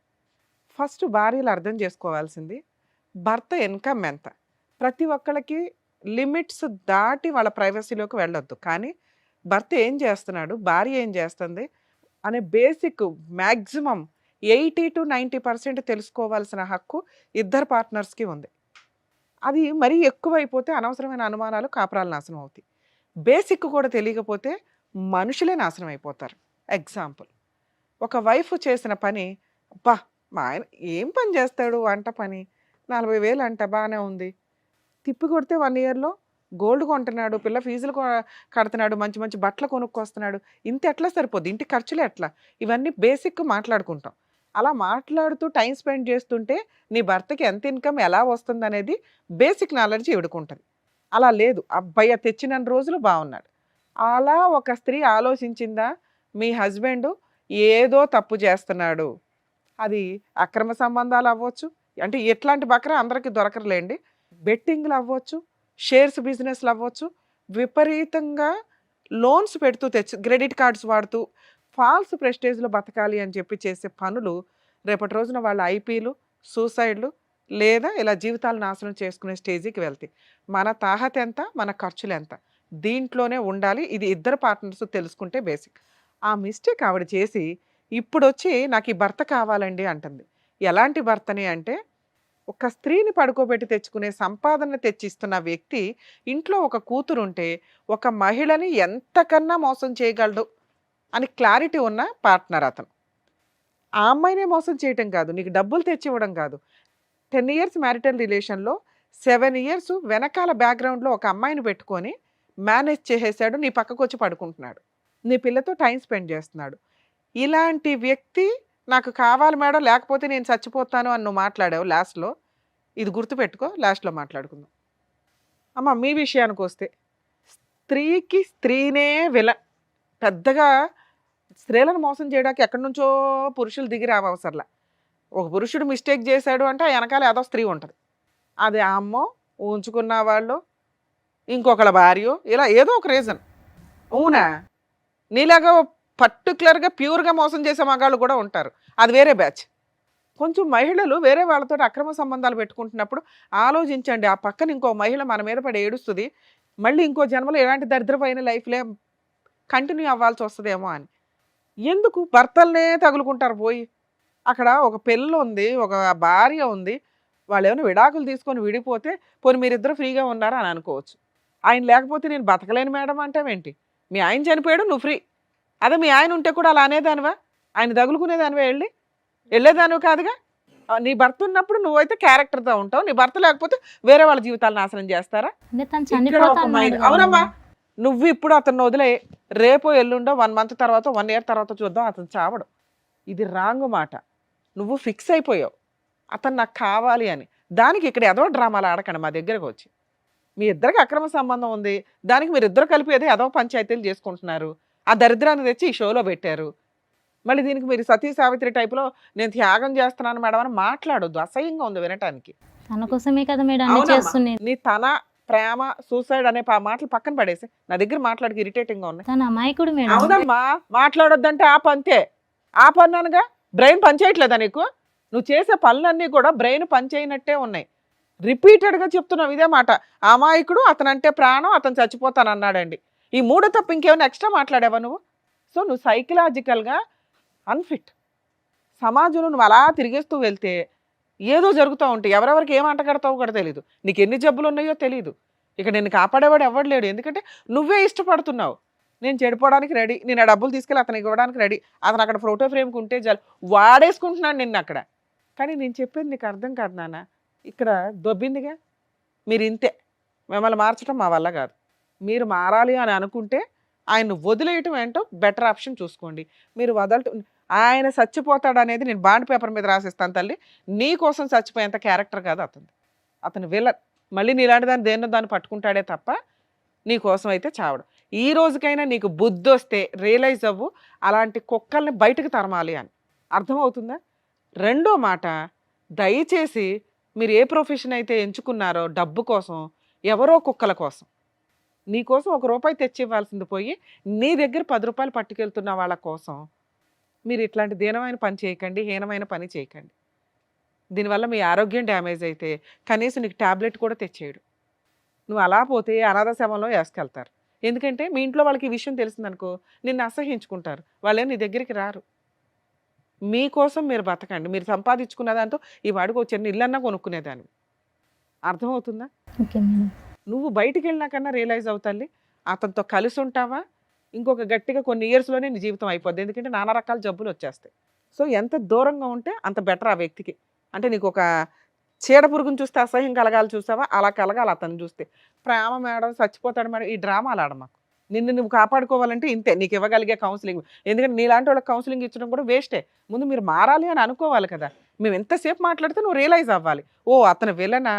ఫస్ట్ భార్యలు అర్థం చేసుకోవాల్సింది భర్త ఇన్కమ్ ఎంత. ప్రతి ఒక్కళ్ళకి లిమిట్స్ దాటి వాళ్ళ ప్రైవసీలోకి వెళ్ళొద్దు. కానీ భర్త ఏం చేస్తున్నాడు, భార్య ఏం చేస్తుంది అనే బేసిక్ మ్యాక్సిమం 80 to 90% తెలుసుకోవాల్సిన హక్కు ఇద్దరు పార్ట్నర్స్కి ఉంది. అది మరీ ఎక్కువైపోతే అనవసరమైన అనుమానాలు, కాపురాలు నాశనం అవుతాయి. బేసిక్ కూడా తెలియకపోతే మనుషులే నాశనం అయిపోతారు. ఎగ్జాంపుల్, ఒక వైఫ్ చేసిన పని, అబ్బా మా ఆయన ఏం పని చేస్తాడు, వంట పని, 40,000 అంట, బాగానే ఉంది. తిప్పి కొడితే 1 yearలో గోల్డ్ కొంటున్నాడు, పిల్ల ఫీజులు కడుతున్నాడు, మంచి మంచి బట్టలు కొనుక్కొస్తున్నాడు. ఇంత ఎట్లా సరిపోద్ది, ఇంటి ఖర్చులు ఎట్లా, ఇవన్నీ బేసిక్ మాట్లాడుకుంటాం. అలా మాట్లాడుతూ టైం స్పెండ్ చేస్తుంటే నీ భర్తకి ఎంత ఇన్కమ్ ఎలా వస్తుంది అనేది బేసిక్ నాలెడ్జ్ ఇవిడుకుంటుంది. అలా లేదు, అబ్బాయి తెచ్చిన రోజులు బాగున్నాడు. అలా ఒక స్త్రీ ఆలోచించిందా, మీ హస్బెండ్ ఏదో తప్పు చేస్తున్నాడు, అది అక్రమ సంబంధాలు అవ్వచ్చు, అంటే ఎట్లాంటి బకరా అందరికీ దొరకరులేండి, బెట్టింగ్లు అవ్వచ్చు, షేర్స్ బిజినెస్లు అవ్వచ్చు, విపరీతంగా లోన్స్ పెడుతూ క్రెడిట్ కార్డ్స్ వాడుతూ ఫాల్స్ ప్రెస్టేజ్లో బతకాలి అని చెప్పి చేసే పనులు రేపటి రోజున వాళ్ళ ఐపీలు, సూసైడ్లు లేదా ఇలా జీవితాలు నాశనం చేసుకునే స్టేజ్కి వెళ్తాయి. మన తాహత ఎంత, మన ఖర్చులు ఎంత, దీంట్లోనే ఉండాలి. ఇది ఇద్దరు పార్ట్నర్స్ తెలుసుకుంటే బేసిక్. ఆ మిస్టేక్ ఆవిడ చేసి ఇప్పుడు వచ్చి నాకు ఈ భర్త కావాలండి అంటుంది. ఎలాంటి భర్తని అంటే, ఒక స్త్రీని పడుకోబెట్టి తెచ్చుకునే సంపాదన తెచ్చిస్తున్న వ్యక్తి ఇంట్లో ఒక కూతురుంటే ఒక మహిళని ఎంతకన్నా మోసం చేయగలడు అని క్లారిటీ ఉన్న పార్ట్నర్ అతను. ఆ అమ్మాయినే మోసం చేయటం కాదు, నీకు డబ్బులు తెచ్చి ఇవ్వడం కాదు, 10 ఇయర్స్ మ్యారిటల్ రిలేషన్లో 7 ఇయర్స్ వెనకాల బ్యాక్గ్రౌండ్లో ఒక అమ్మాయిని పెట్టుకొని మేనేజ్ చేసేసాడు, నీ పక్కకు వచ్చి పడుకుంటున్నాడు, నీ పిల్లతో టైం స్పెండ్ చేస్తున్నాడు. ఇలాంటి వ్యక్తి నాకు కావాలి మేడం, లేకపోతే నేను చచ్చిపోతాను అని నువ్వు మాట్లాడావు లాస్ట్లో. ఇది గుర్తుపెట్టుకో, లాస్ట్లో మాట్లాడుకుందాం. అమ్మ మీ విషయానికి వస్తే, స్త్రీకి స్త్రీనే పెద్దగా స్త్రీలను మోసం చేయడానికి ఎక్కడి నుంచో పురుషులు దిగి రావసరలా. ఒక పురుషుడు మిస్టేక్ చేశాడు అంటే ఆ వెనకాల ఏదో స్త్రీ ఉంటుంది, అది ఆ అమ్మో, ఉంచుకున్న వాళ్ళు, ఇంకొకళ్ళ భార్యో, ఇలా ఏదో ఒక రీజన్. అవునా? నీలాగా పర్టికులర్గా ప్యూర్గా మోసం చేసే మగాళ్ళు కూడా ఉంటారు, అది వేరే బ్యాచ్. కొంచెం మహిళలు వేరే వాళ్ళతో అక్రమ సంబంధాలు పెట్టుకుంటున్నప్పుడు ఆలోచించండి, ఆ పక్కన ఇంకో మహిళ మన మీద పడి ఏడుస్తుంది, మళ్ళీ ఇంకో జన్మలో ఎలాంటి దరిద్రమైన లైఫ్లే కంటిన్యూ అవ్వాల్సి వస్తుందేమో అని. ఎందుకు భర్తలనే తగులుకుంటారు పోయి? అక్కడ ఒక పిల్ల ఉంది, ఒక భార్య ఉంది, వాళ్ళు ఏమైనా విడాకులు తీసుకొని విడిపోతే పోనీ మీరిద్దరు ఫ్రీగా ఉన్నారా అని అనుకోవచ్చు. ఆయన లేకపోతే నేను బతకలేను మేడం అంటావేంటి? మీ ఆయన చనిపోయాడు, నువ్వు ఫ్రీ. అదే మీ ఆయన ఉంటే కూడా అలా అనేదానివా? ఆయన తగులుకునేదానివా? వెళ్ళేదానివి కాదుగా. నీ భర్త ఉన్నప్పుడు నువ్వైతే క్యారెక్టర్తో ఉంటావు, నీ భర్త లేకపోతే వేరే వాళ్ళ జీవితాలు నాశనం చేస్తారా? అంటే తను ఇక్కడ ఒక చనిపోతాను మైండ్. అవునమ్మా, నువ్వు ఇప్పుడు అతను వదిలే, రేపో ఎల్లుండో 1 మంత్ తర్వాత 1 ఇయర్ తర్వాత చూద్దాం, అతను చావడు. ఇది రాంగ్ మాట. నువ్వు ఫిక్స్ అయిపోయావు అతను నాకు కావాలి అని. దానికి ఇక్కడ ఏదో డ్రామాలు ఆడకండి మా దగ్గరకు వచ్చి. మీ ఇద్దరికి అక్రమ సంబంధం ఉంది, దానికి మీరు ఇద్దరు కలిపి ఏదో పంచాయతీలు చేసుకుంటున్నారు, ఆ దరిద్రాన్ని తెచ్చి ఈ షోలో పెట్టారు. మళ్ళీ దీనికి మీరు సతీ సావిత్రి టైపులో నేను త్యాగం చేస్తున్నాను మేడం అని మాట్లాడొద్దు, అసహ్యంగా ఉంది వినటానికి. తన కోసమే కదా మేడం అన్ని అవునమ్మా, చేస్తున్నాను. నీ తన ప్రేమ సూసైడ్ అనే మాటలు పక్కన పడేసి నా దగ్గర మాట్లాడికి ఇరిటేటింగ్ గా ఉన్నాయి. తన అమాయకుడు మేడం. అవునమ్మా, మాట్లాడొద్దంటే ఆ పంతే. ఆ పన్నానుగా బ్రెయిన్ పనిచేయట్లేదా నీకు? నువ్వు చేసే పనులన్నీ కూడా బ్రెయిన్ పనిచేయనట్టే ఉన్నాయి. రిపీటెడ్గా చెప్తున్నావు ఇదే మాట. అమాయకుడు, అతనంటే ప్రాణం, అతను చచ్చిపోతాను అన్నాడండి. ఈ 3 తప్ప ఇంకేమైనా ఎక్స్ట్రా మాట్లాడావా నువ్వు? సో నువ్వు సైకలాజికల్గా అన్ఫిట్. సమాజంలో నువ్వు అలా తిరిగేస్తూ వెళ్తే ఏదో జరుగుతూ ఉంటాయి. ఎవరెవరికి ఏం అంటగడతావో కూడా తెలియదు, నీకు ఎన్ని జబ్బులు ఉన్నాయో తెలియదు. ఇక నిన్ను కాపాడేవాడు ఎవడు లేడు, ఎందుకంటే నువ్వే ఇష్టపడుతున్నావు. నేను చెడిపోవడానికి రెడీ, నేను ఆ డబ్బులు తీసుకెళ్ళి అతనికి ఇవ్వడానికి రెడీ, అతను అక్కడ ఫోటో ఫ్రేమ్కి ఉంటే చాలు, వాడేసుకుంటున్నాడు నిన్ను అక్కడ. కానీ నేను చెప్పేది నీకు అర్థం కాదు నాన్న. ఇక్కడ దొబ్బిందిగా, మీరు ఇంతే. మిమ్మల్ని మార్చడం మా వల్ల కాదు. మీరు మారాలి అని అనుకుంటే ఆయన్ని వదిలేయటం ఏంటో బెటర్ ఆప్షన్ చూసుకోండి. మీరు వదలటం, ఆయన చచ్చిపోతాడు అనేది నేను బాండ్ పేపర్ మీద రాసిస్తాను తల్లి, నీ కోసం చచ్చిపోయేంత క్యారెక్టర్ కాదు అతను. అతను విలన్. మళ్ళీ నీలాంటి దాన్ని దేన్నో దాన్ని పట్టుకుంటాడే తప్ప నీ కోసం అయితే చావడు. ఈ రోజుకైనా నీకు బుద్ధి వస్తే రియలైజ్ అవ్వు, అలాంటి కుక్కల్ని బయటకు తరమాలి అని. అర్థమవుతుందా? రెండో మాట, దయచేసి మీరు ఏ ప్రొఫెషన్ అయితే ఎంచుకున్నారో డబ్బు కోసం, ఎవరో కుక్కల కోసం, నీ కోసం ₹1 తెచ్చి ఇవ్వాల్సింది పోయి నీ దగ్గర ₹10 పట్టుకెళ్తున్న వాళ్ళ కోసం మీరు ఇట్లాంటి దీనమైన పని చేయకండి, హీనమైన పని చేయకండి. దీనివల్ల మీ ఆరోగ్యం డ్యామేజ్ అయితే కనీసం నీకు ట్యాబ్లెట్ కూడా తెచ్చేయడు. నువ్వు అలా పోతే అనాథ శవంలో వేసుకెళ్తారు. ఎందుకంటే మీ ఇంట్లో వాళ్ళకి ఈ విషయం తెలిసిందనుకో నిన్ను అసహ్యించుకుంటారు, వాళ్ళేం నీ దగ్గరికి రారు. మీకోసం మీరు బతకండి. మీరు సంపాదించుకున్న దాంతో ఈ వాడికి ఒక చిన్న ఇల్లన్నా కొనుక్కునేదాన్ని. అర్థమవుతుందా? Okay madam. నువ్వు బయటికి వెళ్ళినాకన్నా రియలైజ్ అవుతాలి, అతనితో కలిసి ఉంటావా ఇంకొక గట్టిగా కొన్ని ఇయర్స్లోనే నీ జీవితం అయిపోద్ది. ఎందుకంటే నానా రకాల జబ్బులు వచ్చేస్తాయి. సో ఎంత దూరంగా ఉంటే అంత బెటర్ ఆ వ్యక్తికి. అంటే నీకు ఒక చీడ పురుగుని చూస్తే అసహ్యం కలగాలి చూసావా, అలా కలగాలి అతను చూస్తే. ప్రేమ మేడం, చచ్చిపోతాడు మేడం, ఈ డ్రామాలు ఆడమాకు. నిన్ను నువ్వు కాపాడుకోవాలంటే ఇంతే, నీకు ఇవ్వగలిగే కౌన్సిలింగ్. ఎందుకంటే నీలాంటి వాళ్ళకి కౌన్సిలింగ్ ఇచ్చడం కూడా వేస్టే. ముందు మీరు మారాలి అని అనుకోవాలి కదా. మేము ఎంతసేపు మాట్లాడితే నువ్వు రియలైజ్ అవ్వాలి, ఓ అతను విలనా,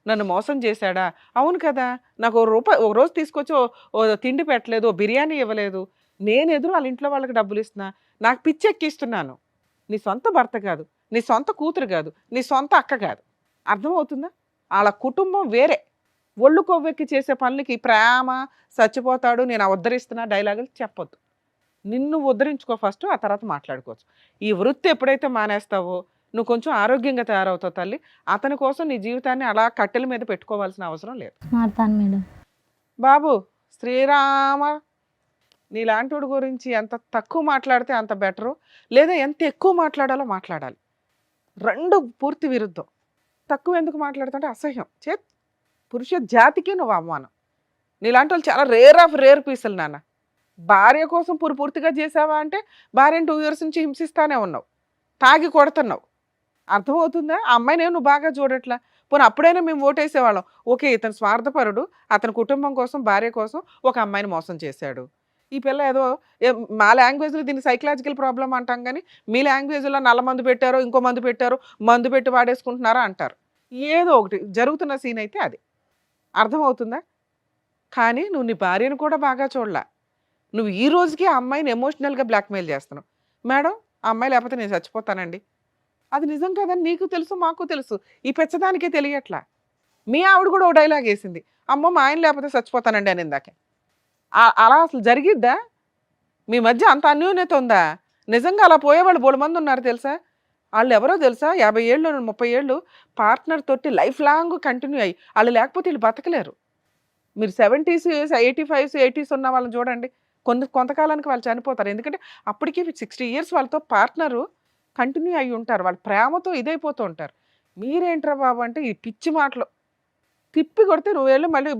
నన్ను మోసం చేశాడా, అవును కదా, నాకు ఒక రోజు తీసుకొచ్చి ఓ తిండి పెట్టలేదు, ఓ బిర్యానీ ఇవ్వలేదు, నేను ఎదురు వాళ్ళ ఇంట్లో వాళ్ళకి డబ్బులు ఇస్తున్నా, నాకు పిచ్చి ఎక్కిస్తున్నాను. నీ సొంత భర్త కాదు, నీ సొంత కూతురు కాదు, నీ సొంత అక్క కాదు. అర్థమవుతుందా? వాళ్ళ కుటుంబం వేరే. ఒళ్ళు కొవ్వెక్కి చేసే పనులకి ప్రేమ, చచ్చిపోతాడు, నేను ఉద్ధరిస్తున్నా డైలాగులు చెప్పొద్దు. నిన్ను ఉద్ధరించుకో ఫస్ట్, ఆ తర్వాత మాట్లాడుకోవచ్చు. ఈ వృత్తి ఎప్పుడైతే మానేస్తావో నువ్వు కొంచెం ఆరోగ్యంగా తయారవుతావు తల్లి. అతని కోసం నీ జీవితాన్ని అలా కట్టెల మీద పెట్టుకోవాల్సిన అవసరం లేదు. మారుతాను మేడం. బాబు శ్రీరామ, నీలాంటి వాడి గురించి ఎంత తక్కువ మాట్లాడితే అంత బెటరు, లేదా ఎంత ఎక్కువ మాట్లాడాలో మాట్లాడాలి. రెండు పూర్తి విరుద్ధం. తక్కువ ఎందుకు మాట్లాడుతుంటే అసహ్యం. పురుష జాతికి నువ్వు అవమానం. నీలాంటి వాళ్ళు చాలా రేర్ ఆఫ్ రేర్ పీసులు నాన్న. భార్య కోసం పూర్తిగా చేసావా అంటే భార్యను 2 years నుంచి హింసిస్తానే ఉన్నావు, తాగి కొడుతున్నావు. అర్థమవుతుందా? ఆ అమ్మాయిని నువ్వు బాగా చూడట్లా. పోనీ అప్పుడైనా మేము ఓటేసేవాళ్ళం. ఓకే, ఇతను స్వార్థపరుడు, అతని కుటుంబం కోసం, భార్య కోసం ఒక అమ్మాయిని మోసం చేశాడు. ఈ పిల్ల ఏదో మా లాంగ్వేజ్లో దీన్ని సైకలాజికల్ ప్రాబ్లం అంటాం, కానీ మీ లాంగ్వేజ్లో నల్ల మందు పెట్టారో, ఇంకో మందు పెట్టారో, మందు పెట్టి వాడేసుకుంటున్నారా అంటారు. ఏదో ఒకటి జరుగుతున్న సీన్ అయితే అది. అర్థమవుతుందా? కానీ నువ్వు నీ భార్యను కూడా బాగా చూడలా. నువ్వు ఈ రోజుకి ఆ అమ్మాయిని ఎమోషనల్గా బ్లాక్మెయిల్ చేస్తున్నావు. మేడం, ఆ అమ్మాయి లేకపోతే నేను చచ్చిపోతానండి. అది నిజం కాదని నీకు తెలుసు, మాకు తెలుసు. ఈ పెచ్చదానికే తెలియట్లా. మీ ఆవిడ కూడా ఓ డైలాగ్ వేసింది, అమ్మో మా ఆయన లేకపోతే చచ్చిపోతానండి అని. ఇందాకే అలా అసలు జరిగిద్దా? మీ మధ్య అంత అన్యోన్యత ఉందా? నిజంగా అలా పోయేవాళ్ళు బోడు మంది ఉన్నారు తెలుసా. వాళ్ళు ఎవరో తెలుసా, 50 ఏళ్ళు 30 ఏళ్ళు పార్ట్నర్ తోటి లైఫ్ లాంగ్ కంటిన్యూ అయ్యి వాళ్ళు లేకపోతే వీళ్ళు బతకలేరు. మీరు 70s 85s 80s ఉన్న వాళ్ళని చూడండి, కొంతకాలానికి వాళ్ళు చనిపోతారు. ఎందుకంటే అప్పటికి 60 years వాళ్ళతో పార్ట్నరు కంటిన్యూ అయ్యి ఉంటారు. వాళ్ళ ప్రేమతో ఇదైపోతూ ఉంటారు. మీరేంట్రా బాబు అంటే ఈ పిచ్చి మాటలు తిప్పి కొడితే నువ్వు వెళ్ళి మళ్ళీ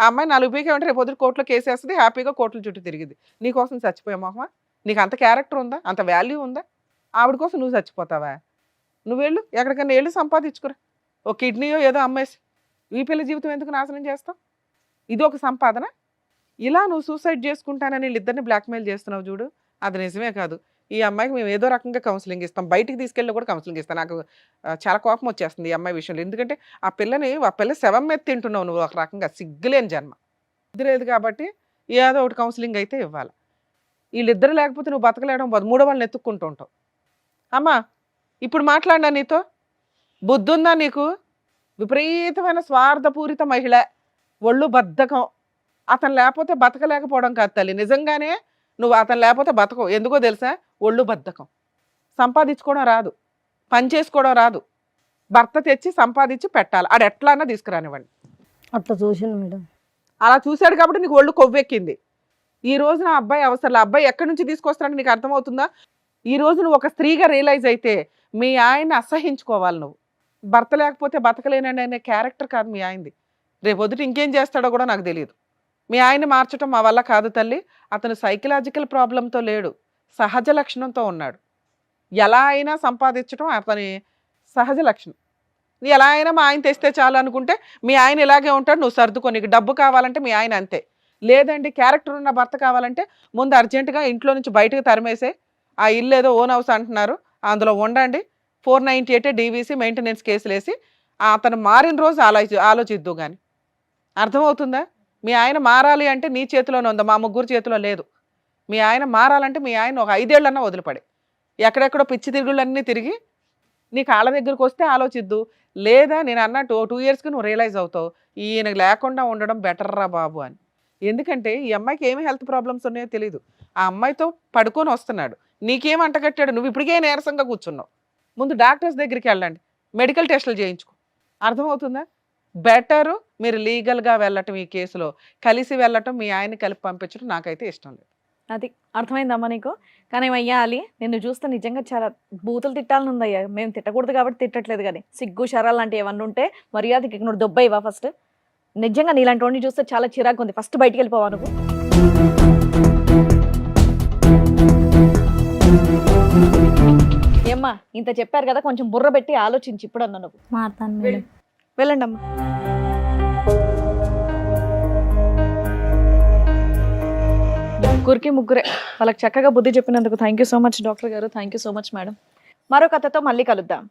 ఆ అమ్మాయి 4 పీకేమంటే రేపు పొద్దున కోర్టులో కేసేస్తుంది, హ్యాపీగా కోర్టుల చుట్టూ తిరిగింది. నీకోసం చచ్చిపోయా మొహమా? నీకు అంత క్యారెక్టర్ ఉందా, అంత వాల్యూ ఉందా? ఆవిడ కోసం నువ్వు చచ్చిపోతావా? నువ్వు వెళ్ళు ఎక్కడికన్నా వెళ్ళి సంపాదించుకురా. ఒక కిడ్నీయో ఏదో అమ్మేసి ఈ పిల్ల జీవితం ఎందుకు నాశనం చేస్తావు? ఇది ఒక సంపాదన. ఇలా నువ్వు సూసైడ్ చేసుకుంటానని వీళ్ళిద్దరిని బ్లాక్మెయిల్ చేస్తున్నావు చూడు, అది నిజమే కాదు. ఈ అమ్మాయికి మేము ఏదో రకంగా కౌన్సిలింగ్ ఇస్తాం, బయటికి తీసుకెళ్ళి కూడా కౌన్సిలింగ్ ఇస్తాం. నాకు చాలా కోపం వచ్చేస్తుంది ఈ అమ్మాయి విషయంలో. ఎందుకంటే ఆ పిల్ల శవం మీద తింటున్నావు నువ్వు, ఒక రకంగా సిగ్గులేని జన్మ. లేదు కాబట్టి ఏదో ఒకటి కౌన్సిలింగ్ అయితే ఇవ్వాలి. వీళ్ళిద్దరు లేకపోతే నువ్వు బతకలేడం, మూడో వాళ్ళని ఎత్తుక్కుంటూ ఉంటావు. అమ్మా ఇప్పుడు మాట్లాడినా నీతో బుద్ధుందా నీకు? విపరీతమైన స్వార్థపూరిత మహిళ, ఒళ్ళు బద్ధకం. అతను లేకపోతే బతకలేకపోవడం కాదు తల్లి, నిజంగానే నువ్వు అతను లేకపోతే బతకవు. ఎందుకో తెలుసా? ఒళ్ళు బద్ధకం. సంపాదించుకోవడం రాదు, పని చేసుకోవడం రాదు. భర్త తెచ్చి సంపాదించి పెట్టాలి, ఆడు ఎట్లా అన్నా తీసుకురానివ్వండి. అట్లా చూసాను మేడం. అలా చూశాడు కాబట్టి నీకు ఒళ్ళు కొవ్వెక్కింది. ఈ రోజు నా అబ్బాయి అవసరం, అబ్బాయి ఎక్కడి నుంచి తీసుకొస్తాడని నీకు అర్థమవుతుందా? ఈ రోజు నువ్వు ఒక స్త్రీగా రియలైజ్ అయితే మీ ఆయన్ని అసహించుకోవాలి నువ్వు. భర్త లేకపోతే బతకలేనని అనే క్యారెక్టర్ కాదు మీ ఆయనది. రేపు వద్దు ఇంకేం చేస్తాడో కూడా నాకు తెలియదు. మీ ఆయన్ని మార్చడం మా వల్ల కాదు తల్లి. అతను సైకలాజికల్ ప్రాబ్లంతో లేడు, సహజ లక్షణంతో ఉన్నాడు. ఎలా అయినా సంపాదించడం అతని సహజ లక్షణం. ఎలా అయినా మా ఆయన తెస్తే చాలు అనుకుంటే మీ ఆయన ఇలాగే ఉంటాడు, నువ్వు సర్దుకో. నీకు డబ్బు కావాలంటే మీ ఆయన అంతే. లేదండి క్యారెక్టర్ ఉన్న భర్త కావాలంటే ముందు అర్జెంటుగా ఇంట్లో నుంచి బయటకు తరిమేసే, ఆ ఇల్లు ఏదో ఓన్ హౌస్ అంటున్నారు అందులో ఉండండి, 498 DVC మెయింటెనెన్స్ కేసులు వేసి అతను మారిన రోజు ఆలోచిద్దు కానీ. అర్థమవుతుందా? మీ ఆయన మారాలి అంటే నీ చేతిలోనే ఉందా, మా ముగ్గురు చేతిలో లేదు. మీ ఆయన మారాలంటే మీ ఆయన ఒక 5 ఏళ్ళన్నా వదిలిపడే, ఎక్కడెక్కడో పిచ్చి తిరుగుళ్ళన్నీ తిరిగి నీ కాళ్ళ దగ్గరకు వస్తే ఆలోచిద్దు. లేదా నేను అన్నట్టు 2 yearsకి నువ్వు రియలైజ్ అవుతావు ఈయన లేకుండా ఉండడం బెటర్ రా బాబు అని. ఎందుకంటే ఈ అమ్మాయికి ఏమి హెల్త్ ప్రాబ్లమ్స్ ఉన్నాయో తెలియదు. ఆ అమ్మాయితో పడుకొని వస్తున్నాడు, నీకేం అంటగట్టాడు, నువ్వు ఇప్పటికే నీరసంగా కూర్చున్నావు. ముందు డాక్టర్స్ దగ్గరికి వెళ్ళండి, మెడికల్ టెస్టులు చేయించుకో. అర్థమవుతుందా? బెటరు మీరు లీగల్గా వెళ్ళటం, ఈ కేసులో కలిసి వెళ్ళటం, మీ ఆయన్ని కలిపి పంపించడం నాకైతే ఇష్టం లేదు. అది అర్థమైందమ్మా నీకు. కానీ అయ్యా అలి, నిన్ను చూస్తే నిజంగా చాలా బూతులు తిట్టాలని ఉందయ్యా. మేము తిట్టకూడదు కాబట్టి తిట్టట్లేదు, కానీ సిగ్గు శరాలు లాంటివి ఏమన్నా ఉంటే మర్యాదకి ఇక్కడ దొబ్బయ్యవా ఫస్ట్. నిజంగా నీలాంటి వాడిని చూస్తే చాలా చిరాకు ఉంది. ఫస్ట్ బయటికి వెళ్ళిపోవా నువ్వు. ఏమ్మా ఇంత చెప్పారు కదా, కొంచెం బుర్ర పెట్టి ఆలోచించి ఇప్పుడు అన్నా నువ్వు. మారుతాను మేడం. వెళ్ళండి అమ్మా. ముగ్గురే వాళ్ళకి చక్కగా బుద్ధి చెప్పినందుకు thank you so much doctor గారు. Thank you so much madam. మరో కథతో మళ్ళీ కలుద్దాం.